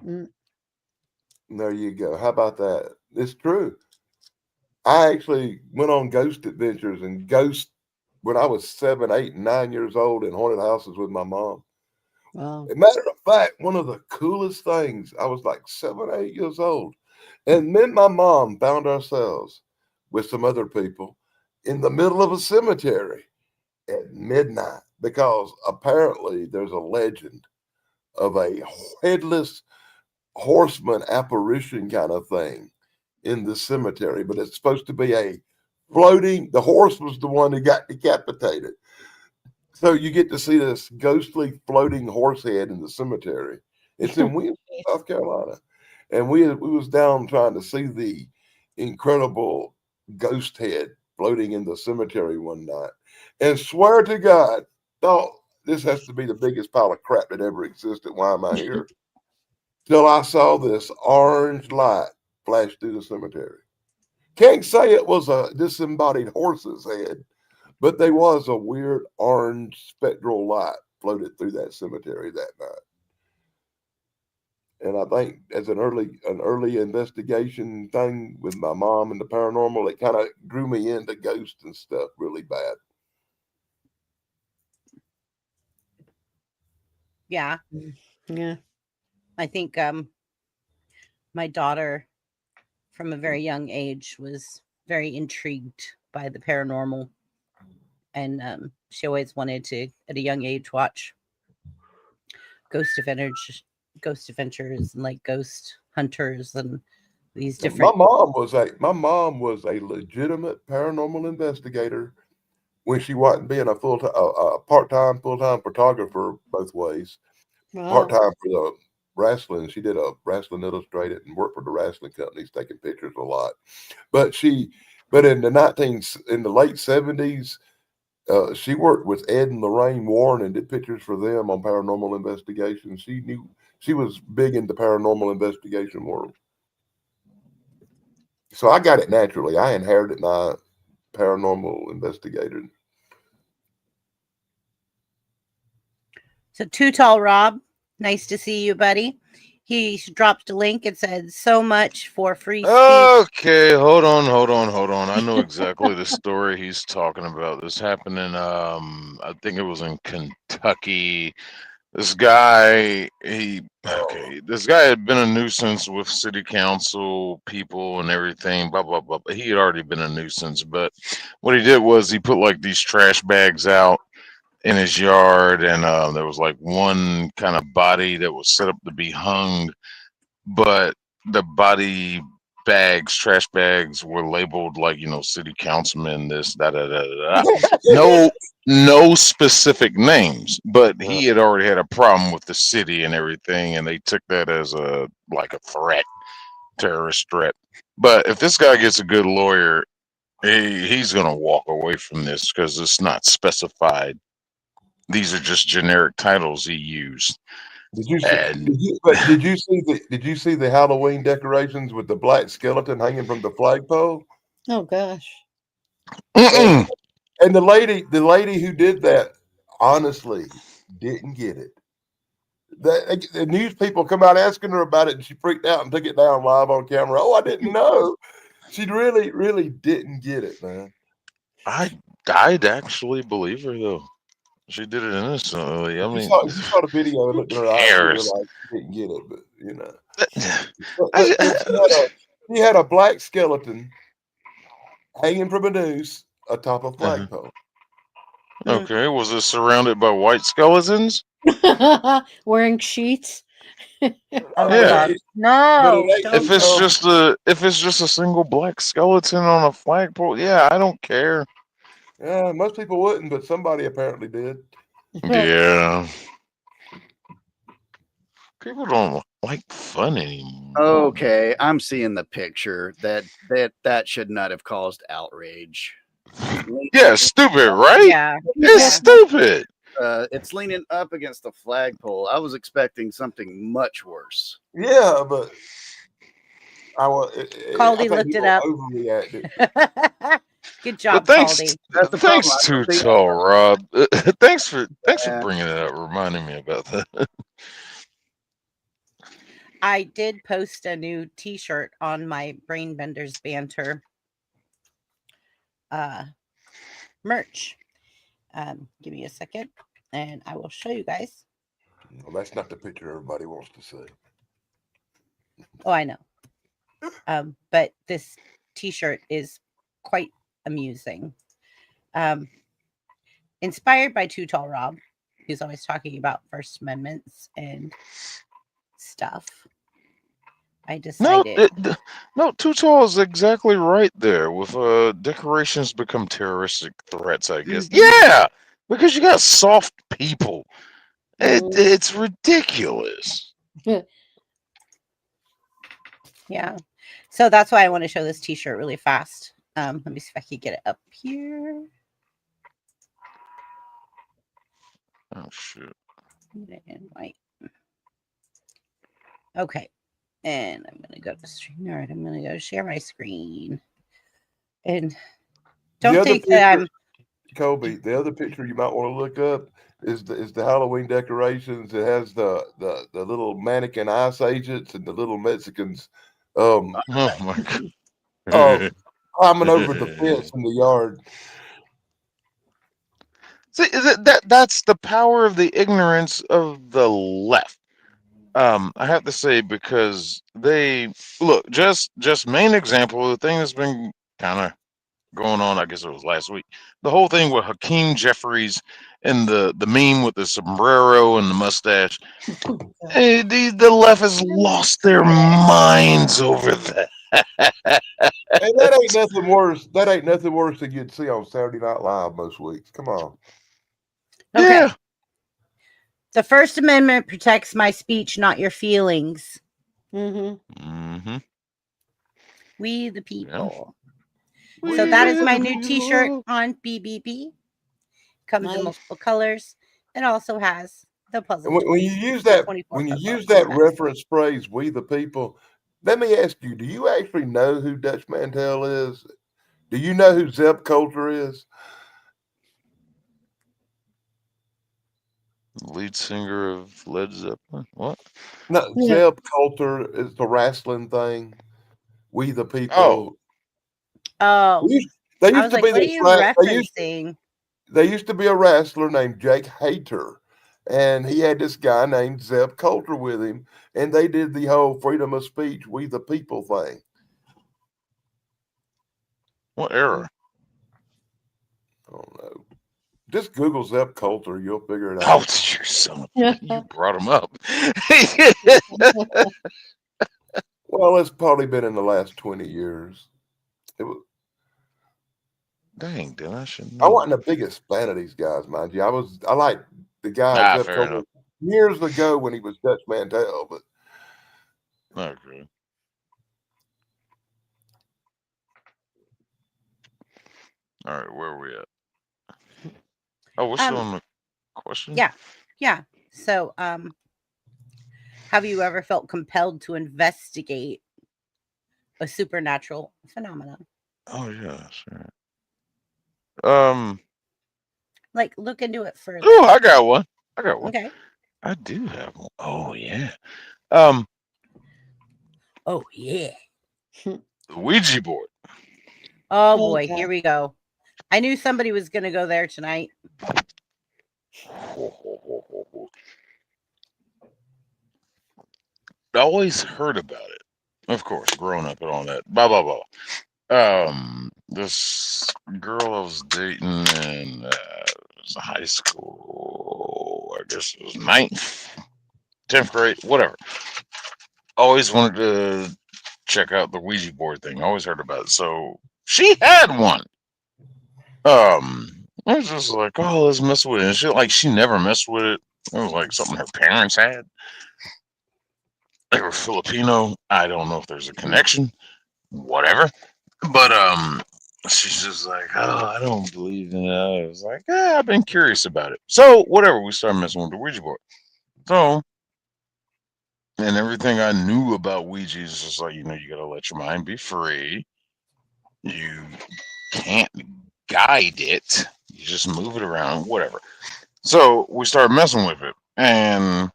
Mm. There you go. How about that? It's true. I actually went on ghost adventures and ghost when I was 7, 8, and 9 years old in haunted houses with my mom. Wow. As a matter of fact, one of the coolest things, I was like 7, 8 years old. And me and my mom found ourselves with some other people in the middle of a cemetery at midnight because apparently there's a legend of a headless horseman apparition kind of thing in the cemetery, but it's supposed to be a floating, the horse was the one who got decapitated. So you get to see this ghostly floating horse head in the cemetery. It's in Winston, South Carolina. And we was down trying to see the incredible ghost head floating in the cemetery one night. And swear to God, thought this has to be the biggest pile of crap that ever existed. Why am I here? Till I saw this orange light flash through the cemetery. Can't say it was a disembodied horse's head, but there was a weird orange spectral light floated through that cemetery that night. And I think as an early investigation thing with my mom and the paranormal, it kind of drew me into ghosts and stuff really bad. Yeah. Yeah. I think my daughter from a very young age was very intrigued by the paranormal, and she always wanted to at a young age watch ghost adventures and like ghost hunters and these different. My mom was a legitimate paranormal investigator when she wasn't being a part-time, full-time photographer both ways. Wow. Part-time for the wrestling. She did a Wrestling Illustrated and worked for the wrestling companies, taking pictures a lot. But in the late 70s, she worked with Ed and Lorraine Warren and did pictures for them on paranormal investigation. She was big into paranormal investigation world. So I got it naturally. I inherited my paranormal investigator So Too Tall Rob, nice to see you, buddy. He dropped a link and said, "So much for free speech." Okay, hold on. I know exactly the story he's talking about. This happened in I think it was in Kentucky. This guy, this guy had been a nuisance with city council people and everything, blah blah blah. But he had already been a nuisance. But what he did was he put like these trash bags out in his yard, and there was like one kind of body that was set up to be hung, but the body bags, trash bags, were labeled like, city councilman, this, da da da da. No, no specific names, but he had already had a problem with the city and everything, and they took that as a threat, terrorist threat. But if this guy gets a good lawyer, he's gonna walk away from this because it's not specified. These are just generic titles he used. Did you see? And Did you see the Halloween decorations with the black skeleton hanging from the flagpole? Oh gosh. mm-mm. And the lady who did that, honestly, didn't get it. The news people come out asking her about it, and she freaked out and took it down live on camera. Oh, I didn't know. She really, really didn't get it, man. I'd actually believe her though. She did it innocently. I If mean, you saw the video and looked in her eyes, you cares? realized she didn't get it. But she had a black skeleton hanging from a noose atop a flagpole. Okay, was it surrounded by white skeletons? Wearing sheets. Oh my Yeah. God. No. If it's just a single black skeleton on a flagpole, yeah, I don't care. Yeah, most people wouldn't, but somebody apparently did. Yeah. People don't like fun anymore. Okay, I'm seeing the picture. That should not have caused outrage. Yeah, stupid, right? Yeah. It's stupid. It's leaning up against the flagpole. I was expecting something much worse. Yeah, but Caldy looked it up. Overreacted. Good job, But thanks, Caldy. That's the thanks problem. to tall Rob. Thanks for bringing it up, reminding me about that. I did post a new T-shirt on my Brain Benders Banter merch. Give me a second, and I will show you guys. Well, that's not the picture everybody wants to see. Oh, I know. But this T-shirt is quite amusing. Inspired by Too Tall Rob, who's always talking about First Amendments and stuff. I decided. No, Too Tall is exactly right there. With decorations become terroristic threats, I guess. Yeah, because you got soft people. It's ridiculous. Yeah. So that's why I want to show this T-shirt really fast. Let me see if I can get it up here. Oh shit. In white. Okay. And I'm going to go to StreamYard. I'm going to go share my screen. And don't think that I'm... Kobe, the other picture you might want to look up is the Halloween decorations. It has the little mannequin ice agents and the little Mexicans Oh my god. Climbing over the fence in the yard. See, that's the power of the ignorance of the left. I have to say, because they look, just main example of the thing that's been kind of going on, I guess it was last week. The whole thing with Hakeem Jeffries and the meme with the sombrero and the mustache. The left has lost their minds over that. And that ain't nothing worse. That ain't nothing worse than you'd see on Saturday Night Live most weeks. Come on. Okay. Yeah. The First Amendment protects my speech, not your feelings. Mm-hmm. We the people. Yeah. So that is my new T-shirt on BBB. Comes in multiple colors. It also has the puzzle. When you use that reference phrase, "we the people," let me ask you: do you actually know who Dutch Mantel is? Do you know who Zeb Coulter is? lead singer of Led Zeppelin. What? No, Yeah. Zeb Coulter is the wrestling thing. We the Oh, people. Oh, They I used was to like, be what are this. you referencing? They used to be a wrestler named Jake Hayter, and he had this guy named Zeb Coulter with him, and they did the whole freedom of speech, we the people thing. what era? I don't know. Just Google Zeb Coulter, you'll figure it Oh, out. you're son of you brought him up. Well, it's probably been in the last 20 years. It was, Dang, then I should I know wasn't that. the biggest fan of these guys, mind you. I like the guy Ah, Zeb fair Coulter enough. years ago when he was Dutch Mantel, but Okay. All right, where are we at? Oh, we're still Um, on the question. yeah, yeah. So, have you ever felt compelled to investigate a supernatural phenomenon? Oh yeah, sure. Um. Like, look into it further. Oh, I got one. I got one. Okay. I do have one. Oh yeah. Um. Oh yeah. The Ouija board. Oh Oh, boy, yeah. here we go. I knew somebody was gonna go there tonight. I always heard about it. Of course, growing up and all that. Blah blah blah. This girl I was dating in it was high school. I guess it was ninth, 10th grade, whatever. Always wanted to check out the Ouija board thing. Always heard about it. So she had one. I was just like, oh, let's mess with it. And she never messed with it. It was like something her parents had. They were Filipino. I don't know if there's a connection. Whatever. But she's just like, oh, I don't believe in it. I was like, I've been curious about it. So whatever, we started messing with the Ouija board. So, and everything I knew about Ouija is just like, you gotta let your mind be free. You can't guide it. You just move it around, whatever. So we started messing with it, and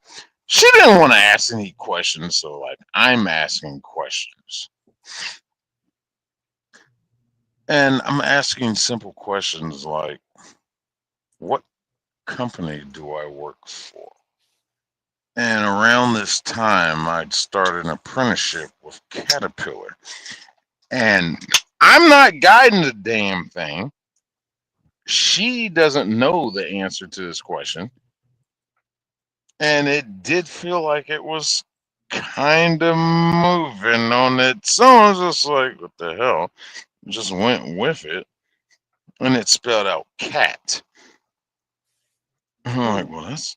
she didn't want to ask any questions. So like, I'm asking questions. And I'm asking simple questions like, what company do I work for? And around this time, I'd started an apprenticeship with Caterpillar. And I'm not guiding the damn thing. She doesn't know the answer to this question. And it did feel like it was kind of moving on its own. I was just like, what the hell? Just went with it. And it spelled out cat. I'm like, well, that's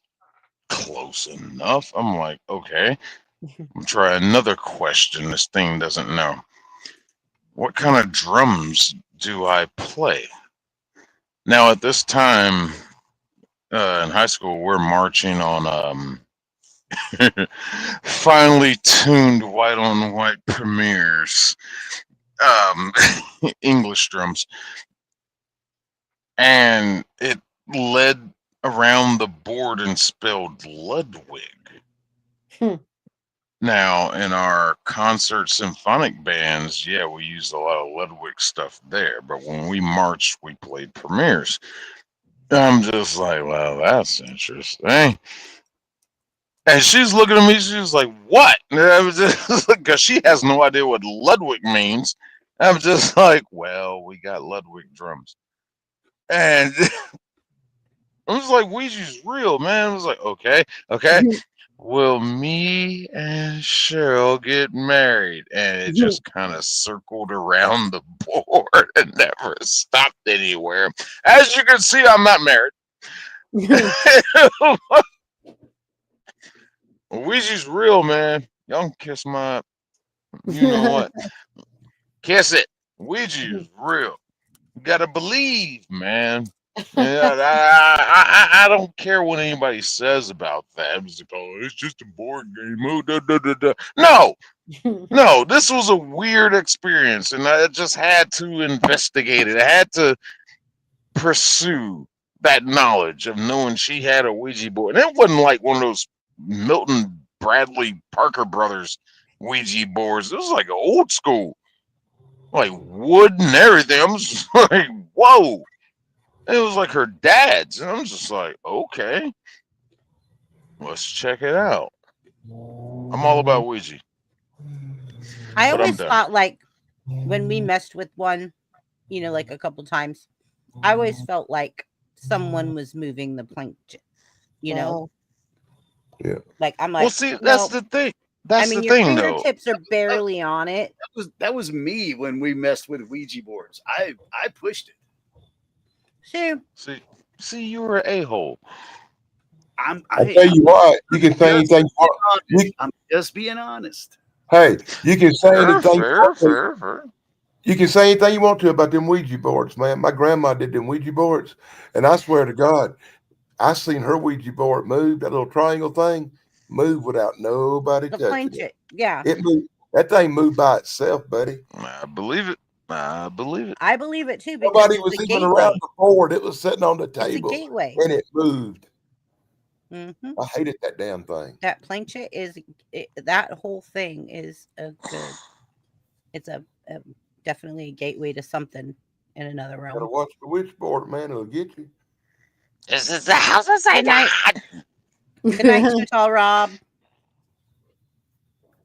close enough. I'm like, okay. I'm try another question this thing doesn't know. What kind of drums do I play? Now, at this time in high school, we're marching on finely tuned white on white premieres, um, English drums. And it led around the board and spelled Ludwig. Hmm. Now, in our concert symphonic bands, yeah, we used a lot of Ludwig stuff there, but when we marched, we played premieres. I'm just like, well, that's interesting. And she's looking at me, she's like, what? And I was just because she has no idea what Ludwig means. I'm just like, well, we got Ludwig drums. And I was like, Ouija's real, man. I was like, okay, okay. Will me and Cheryl get married? And it just kind of circled around the board and never stopped anywhere. As you can see, I'm not married. Ouija's real, man. Y'all can kiss my, you know what? Kiss it. Ouija is real. You gotta believe, man. Yeah, I don't care what anybody says about that. It's like, oh, it's just a board game. Oh, da, da, da, da. No, no, this was a weird experience, and I just had to investigate it. I had to pursue. that knowledge of knowing she had a Ouija board. And it wasn't like one of those Milton Bradley Parker Brothers Ouija boards. It was like an old school, like wood and everything. I'm just like, whoa. It was like her dad's. And I'm just like, okay, let's check it out. I'm all about Ouija. I But I'm always done. thought like when we messed with one, you know, like a couple times, I always felt like someone was moving the plank, you know? Yeah. Like I'm Well, like, see, that's no. the thing. I That's mean, the your thing, though. fingertips are barely on it. That was me when we messed with Ouija boards. I pushed it. See, You were an a-hole. I tell you what, you can say anything you want. I'm just being honest. Hey, you can say anything. Fair. You can say anything you want to about them Ouija boards, man. My grandma did them Ouija boards, and I swear to God, I seen her Ouija board move, that little triangle thing, move without nobody the touching plank, it. yeah. It moved. That thing moved by itself, buddy. I believe it. I believe it too because Nobody it's was a even gateway. around the board. It was sitting on the It's a table, gateway. and it moved. Mm-hmm. I hated that damn thing. That planchet is that whole thing is a good. It's a definitely a gateway to something in another Gotta realm. watch the witch board, man. It'll get you. This is the house of Good night. Good night, Too Tall Rob.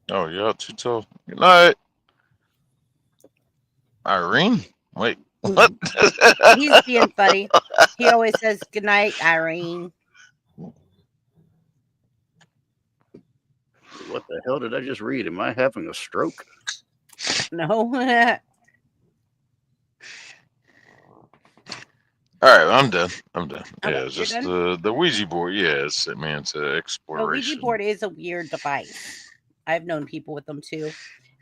Oh, yeah, too tall. Good night. Irene? Wait, what? He's being funny. He always says good night, Irene. What the hell did I just read? Am I having a stroke? No. All right, I'm done. Okay, Yeah, it's you're just done? the Ouija board. Yeah, it's sent me into A exploration. Ouija board is a weird device. I've known people with them too.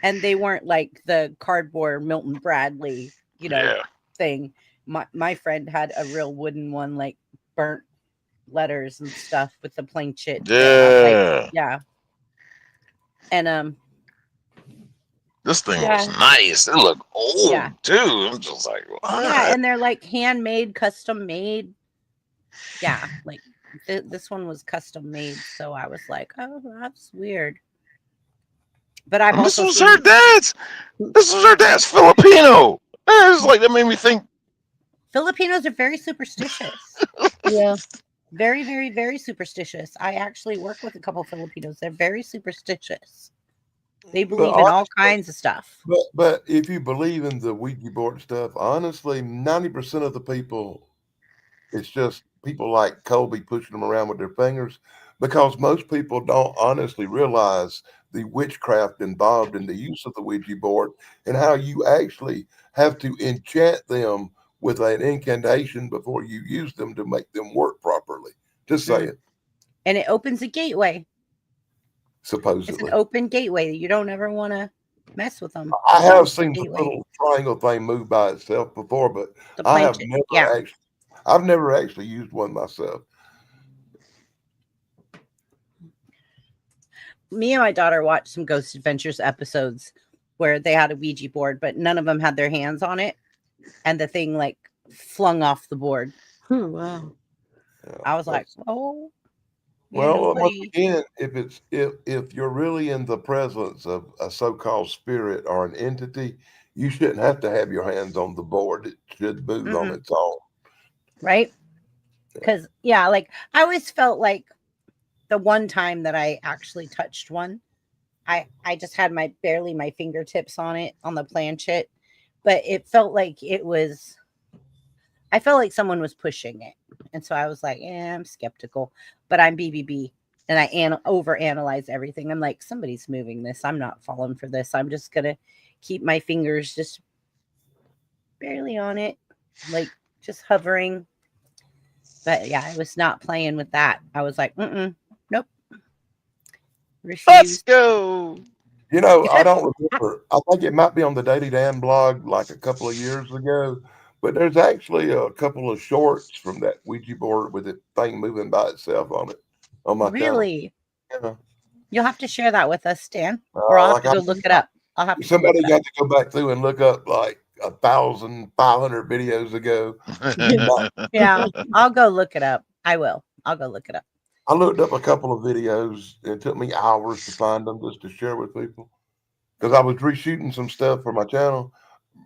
And they weren't like the cardboard Milton Bradley, you know, Yeah. thing. My friend had a real wooden one, like burnt letters and stuff with the planchet. Yeah. Yeah. And This thing yeah. was nice. It looked old Yeah. too. I'm just like, what? Yeah, and they're like handmade, custom made. Yeah, like this one was custom made, so I was like, oh, that's weird. But I've And this also was seen her dad's. This was her dad's Filipino. It was like that made me think. Filipinos are very superstitious. Yeah. Very, very, very superstitious. I actually work with a couple Filipinos. They're very superstitious. They believe in all kinds of stuff. But if you believe in the Ouija board stuff, honestly, 90% of the people, it's just people like Colby pushing them around with their fingers, because most people don't honestly realize the witchcraft involved in the use of the Ouija board and how you actually have to enchant them with an incantation before you use them to make them work properly. Just saying. And it opens a gateway. Supposedly. It's an open gateway. You don't ever want to mess with them. I have seen the little triangle thing move by itself before, but I've never actually used one myself. Me and my daughter watched some Ghost Adventures episodes where they had a Ouija board, but none of them had their hands on it, and the thing like flung off the board. Oh, wow. I was like, oh. Well, once again, if you're really in the presence of a so-called spirit or an entity, you shouldn't have to have your hands on the board. It should move on its own. Right? Because, yeah, like I always felt like the one time that I actually touched one, I just had barely my fingertips on it, on the planchet, but it felt like I felt like someone was pushing it. And so I was like, I'm skeptical, but I'm BBB and I overanalyze everything. I'm like, somebody's moving this. I'm not falling for this. I'm just going to keep my fingers just barely on it, like just hovering. But yeah, I was not playing with that. I was like, nope. Refuse. Let's go. You know, I don't remember. I think it might be on the Daily Dan blog like a couple of years ago. But there's actually a couple of shorts from that Ouija board with the thing moving by itself on it. On my Really? Yeah. You'll have to share that with us, Dan. Or I'll have to go look it up. I'll have to Somebody got to go back through and look up like 1,500 videos ago. Yeah, I'll go look it up. I will. I'll go look it up. I looked up a couple of videos. It took me hours to find them just to share with people because I was reshooting some stuff for my channel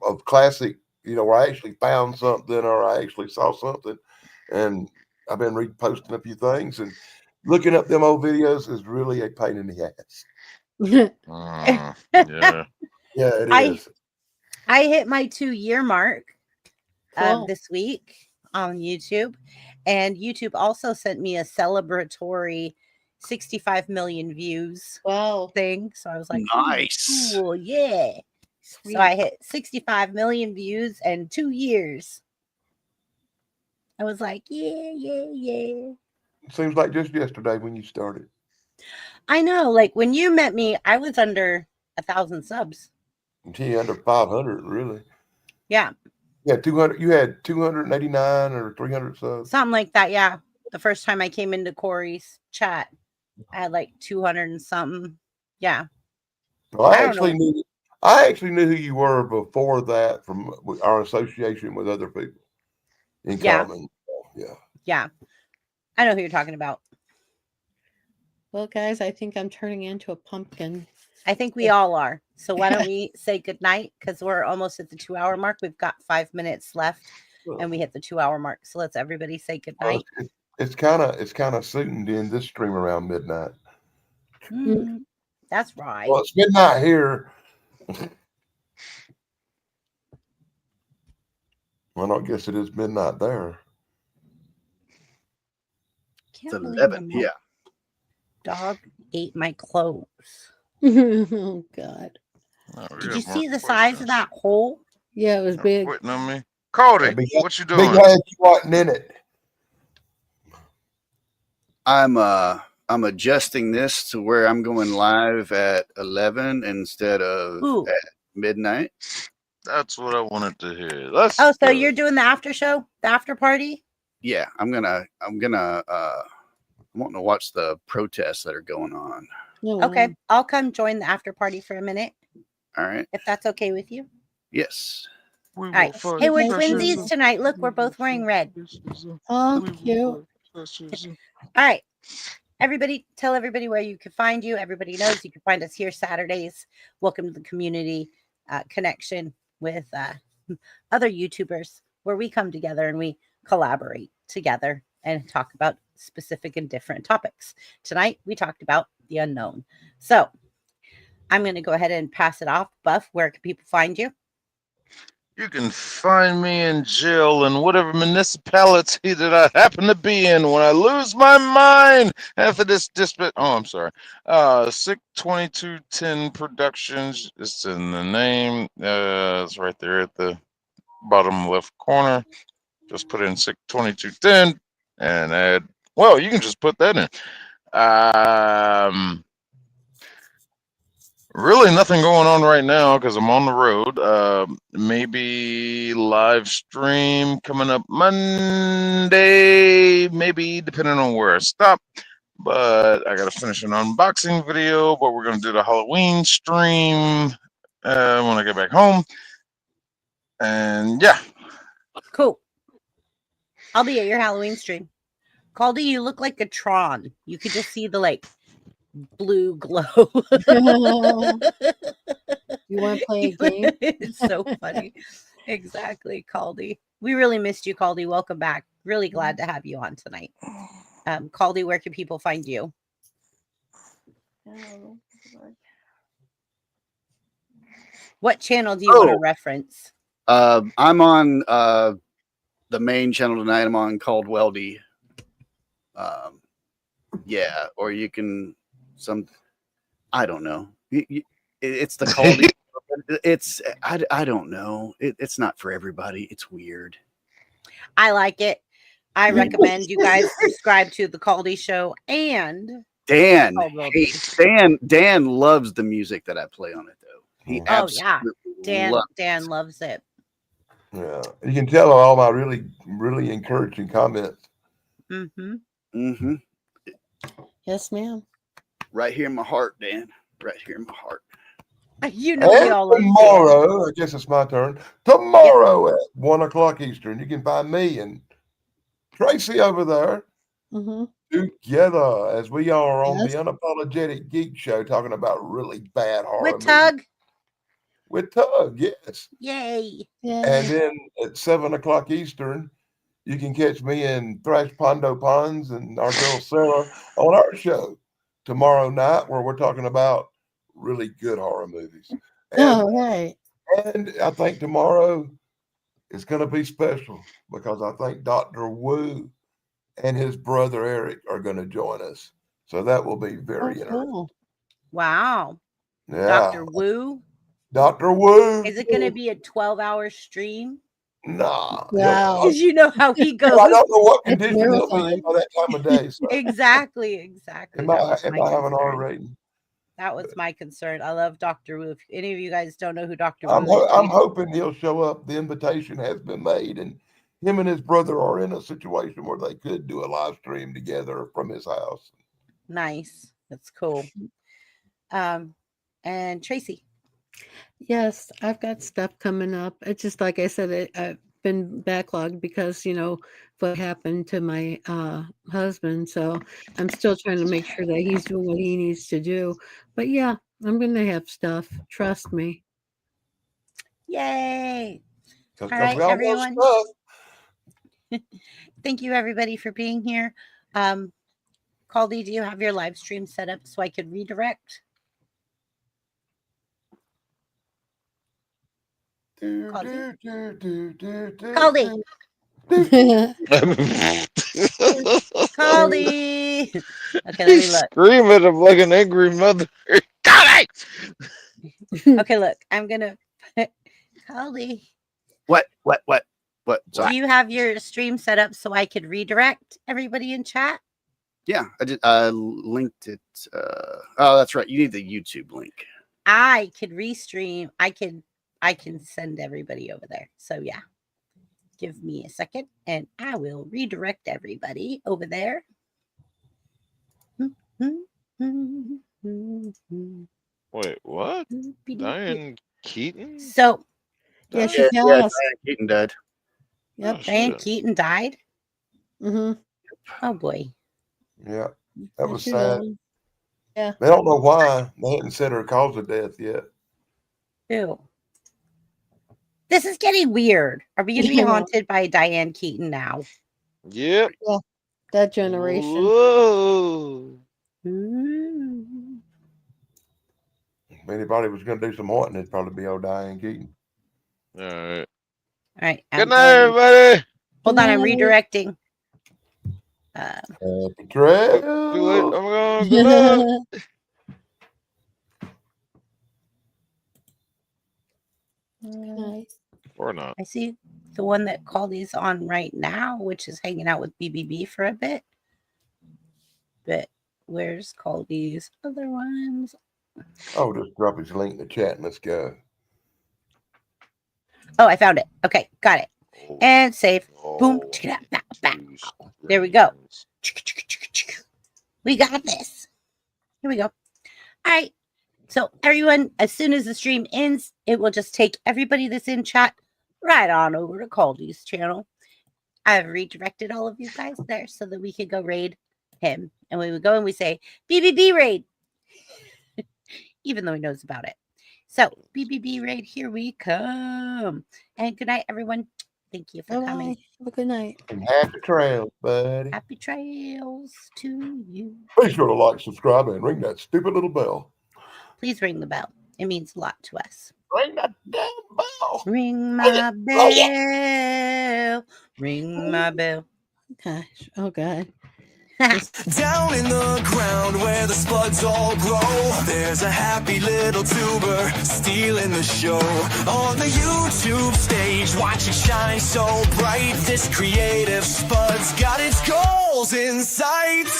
of classic, where I actually found something or I actually saw something, and I've been reposting a few things, and looking up them old videos is really a pain in the ass. Yeah. Yeah, it I is. I hit my 2-year mark Cool. this week on YouTube, and YouTube also sent me a celebratory 65 million views Wow. thing. So I was like, Nice. cool, yeah. Sweet. So I hit 65 million views in 2 years. I was like, yeah, yeah, yeah. Seems like just yesterday when you started. I know. Like when you met me, I was under 1,000 subs. Gee, under 500, really. Yeah. Yeah, 200. You had 289 or 300 subs. Something like that. Yeah. The first time I came into Corey's chat, I had like 200 and something. Yeah. Well, I don't know. I actually knew who you were before that from our association with other people in Yeah. common. Yeah. Yeah. I know who you're talking about. Well, guys, I think I'm turning into a pumpkin. I think we all are. So why don't we say goodnight? Because we're almost at the 2-hour mark. We've got 5 minutes left and we hit the 2-hour mark. So let's everybody say goodnight. It's kind of suiting to end this stream around midnight. That's right. Well, it's midnight here. Well, I guess it is midnight there. It's 11. Yeah. Dog ate my clothes. Oh God. Did you see the size of that hole? Yeah, it was big. Quitting on me. Cody, what you doing? Big head, you wasn't in it. I'm adjusting this to where I'm going live at 11 instead of at midnight. That's what I wanted to hear. Let's so go. you're doing the after show, the after party? Yeah, I'm wanting to watch the protests that are going on. Okay, I'll come join the after party for a minute. All right. If that's okay with you. Yes. All right. Hey, we're twinsies tonight. Look, we're both wearing red. Oh, cute. All right. Everybody, tell everybody where you can find you. Everybody knows you can find us here Saturdays. Welcome to the community connection with other YouTubers where we come together and we collaborate together and talk about specific and different topics. Tonight, we talked about the unknown. So I'm going to go ahead and pass it off. Buff, where can people find you? You can find me in jail in whatever municipality that I happen to be in when I lose my mind after this dispute. Oh, I'm sorry. Sick 2210 Productions. It's in the name. It's right there at the bottom left corner. Just put in Sick 2210 and add. Well, you can just put that in. Really nothing going on right now because I'm on the road. Maybe live stream coming up Monday, maybe depending on where I stop. But I got to finish an unboxing video, but we're going to do the Halloween stream when I get back home. And yeah. Cool. I'll be at your Halloween stream. Caldy, you look like a Tron. You could just see the like blue glow. You want to play a game? It's so funny. Exactly, Caldy. We really missed you, Caldy. Welcome back. Really glad to have you on tonight. Caldy, where can people find you? What channel do you want to reference? I'm on the main channel tonight. I'm on called Weldy. Yeah, or you can I don't know. It's the Caldy. I don't know. It's not for everybody. It's weird. I like it. I recommend you guys subscribe to the Caldy Show and Dan. Dan loves the music that I play on it though. He absolutely Dan loves it. Yeah, you can tell all my really encouraging comments. Mm-hmm. Mm-hmm. Yes, ma'am. Right here in my heart, Dan. Right here in my heart. You know we And all love Dan. tomorrow, I guess it's my turn. Tomorrow at 1 o'clock Eastern, you can find me and Tracy over there Mhm. together as we are on Yes. the Unapologetic Geek Show talking about really bad horror With movies. Tug. With Tug, yes. Yay. And then at 7 o'clock Eastern, you can catch me and Thrash Pondo Ponds and our girl Sarah on our show tomorrow night, where we're talking about really good horror movies. All right. And I think tomorrow is going to be special because I think Dr. Wu and his brother Eric are going to join us. So that will be very interesting. Cool. Wow. Yeah. Dr. Wu. Dr. Wu. Is it going to be a 12-hour stream? Nah. Wow. Because you know how he goes. I don't know what It's condition he'll be in marathon. by that time of day. So. Exactly. Am That I was my having an R concern. rating? That was my concern. I love Dr. Wu. If any of you guys don't know who Dr. Wu I'm is, hoping he'll show up. The invitation has been made, and him and his brother are in a situation where they could do a live stream together from his house. nice. That's cool. And Tracy. Yes, I've got stuff coming up. It's just like I said, I've been backlogged because, what happened to my husband. So I'm still trying to make sure that he's doing what he needs to do. But yeah, I'm going to have stuff. Trust me. Yay. 'Cause All right, we all know everyone. stuff. Thank you, everybody, for being here. Caldy, do you have your live stream set up so I could redirect? Caldy. Caldy. Caldy. Okay, let me look. Screaming of like an angry mother. Got Okay, look. I'm gonna put Caldy. What? Do Sorry. you have your stream set up so I could redirect everybody in chat? Yeah, I did. Linked it. Oh, that's right. You need the YouTube link. I could restream. I can send everybody over there. So yeah. Give me a second and I will redirect everybody over there. Wait, what? Diane Keaton? So Yeah, Diane- she Yeah, passed. Diane Keaton died. Yep. Oh, Diane shit. Keaton died. Mm-hmm. Oh boy. Yeah, that was She sad. died. They don't know why. They hadn't said her cause of death yet. Ew. This is getting weird. Are we gonna be Yeah. haunted by Diane Keaton now? Yep. That generation. Whoa. Ooh. If anybody was going to do some haunting, it'd probably be old Diane Keaton. All right. All right. Good night, everybody. Hold on, I'm Good night. redirecting. Happy trails. Too late. I'm going. Good night. Nice. Or not. I see the one that Caldy's on right now, which is hanging out with BBB for a bit. But where's Caldy's other ones? Oh, just drop his link in the chat and let's go. Oh, I found it. Okay, got it. And save. Boom. Oh, Check it out. Back. geez, There we go. gracious. We got this. Here we go. All right. So everyone, as soon as the stream ends, it will just take everybody that's in chat right on over to Caldy's channel. I've redirected all of you guys there so that we could go raid him. And we would go and we say, BBB raid. Even though he knows about it. So BBB raid, here we come. And good night, everyone. Thank you for coming. Bye-bye. Have a good night. And happy trails, buddy. Happy trails to you. Be sure to like, subscribe, and ring that stupid little bell. Please ring the bell. It means a lot to us. Ring that damn bell. Ring Oh, my yeah. bell. Oh, Ring my bell. Gosh. Oh, God. Down in the ground where the spuds all grow, there's a happy little tuber stealing the show. On the YouTube stage, watch it shine so bright. This creative spud's got its goals in sight.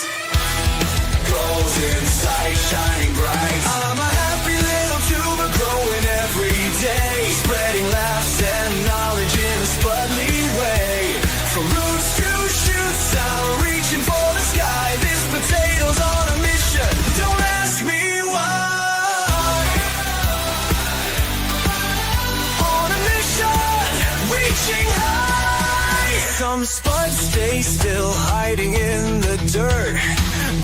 Goals in sight, shining bright. I'm a happy little tuber growing every day, spreading laughs and knowledge in a spudly way. From roots to shoots, I'm reaching for the sky. This potato's on a mission. Don't ask me why. reaching high. Some spuds stay still, hiding in the dirt.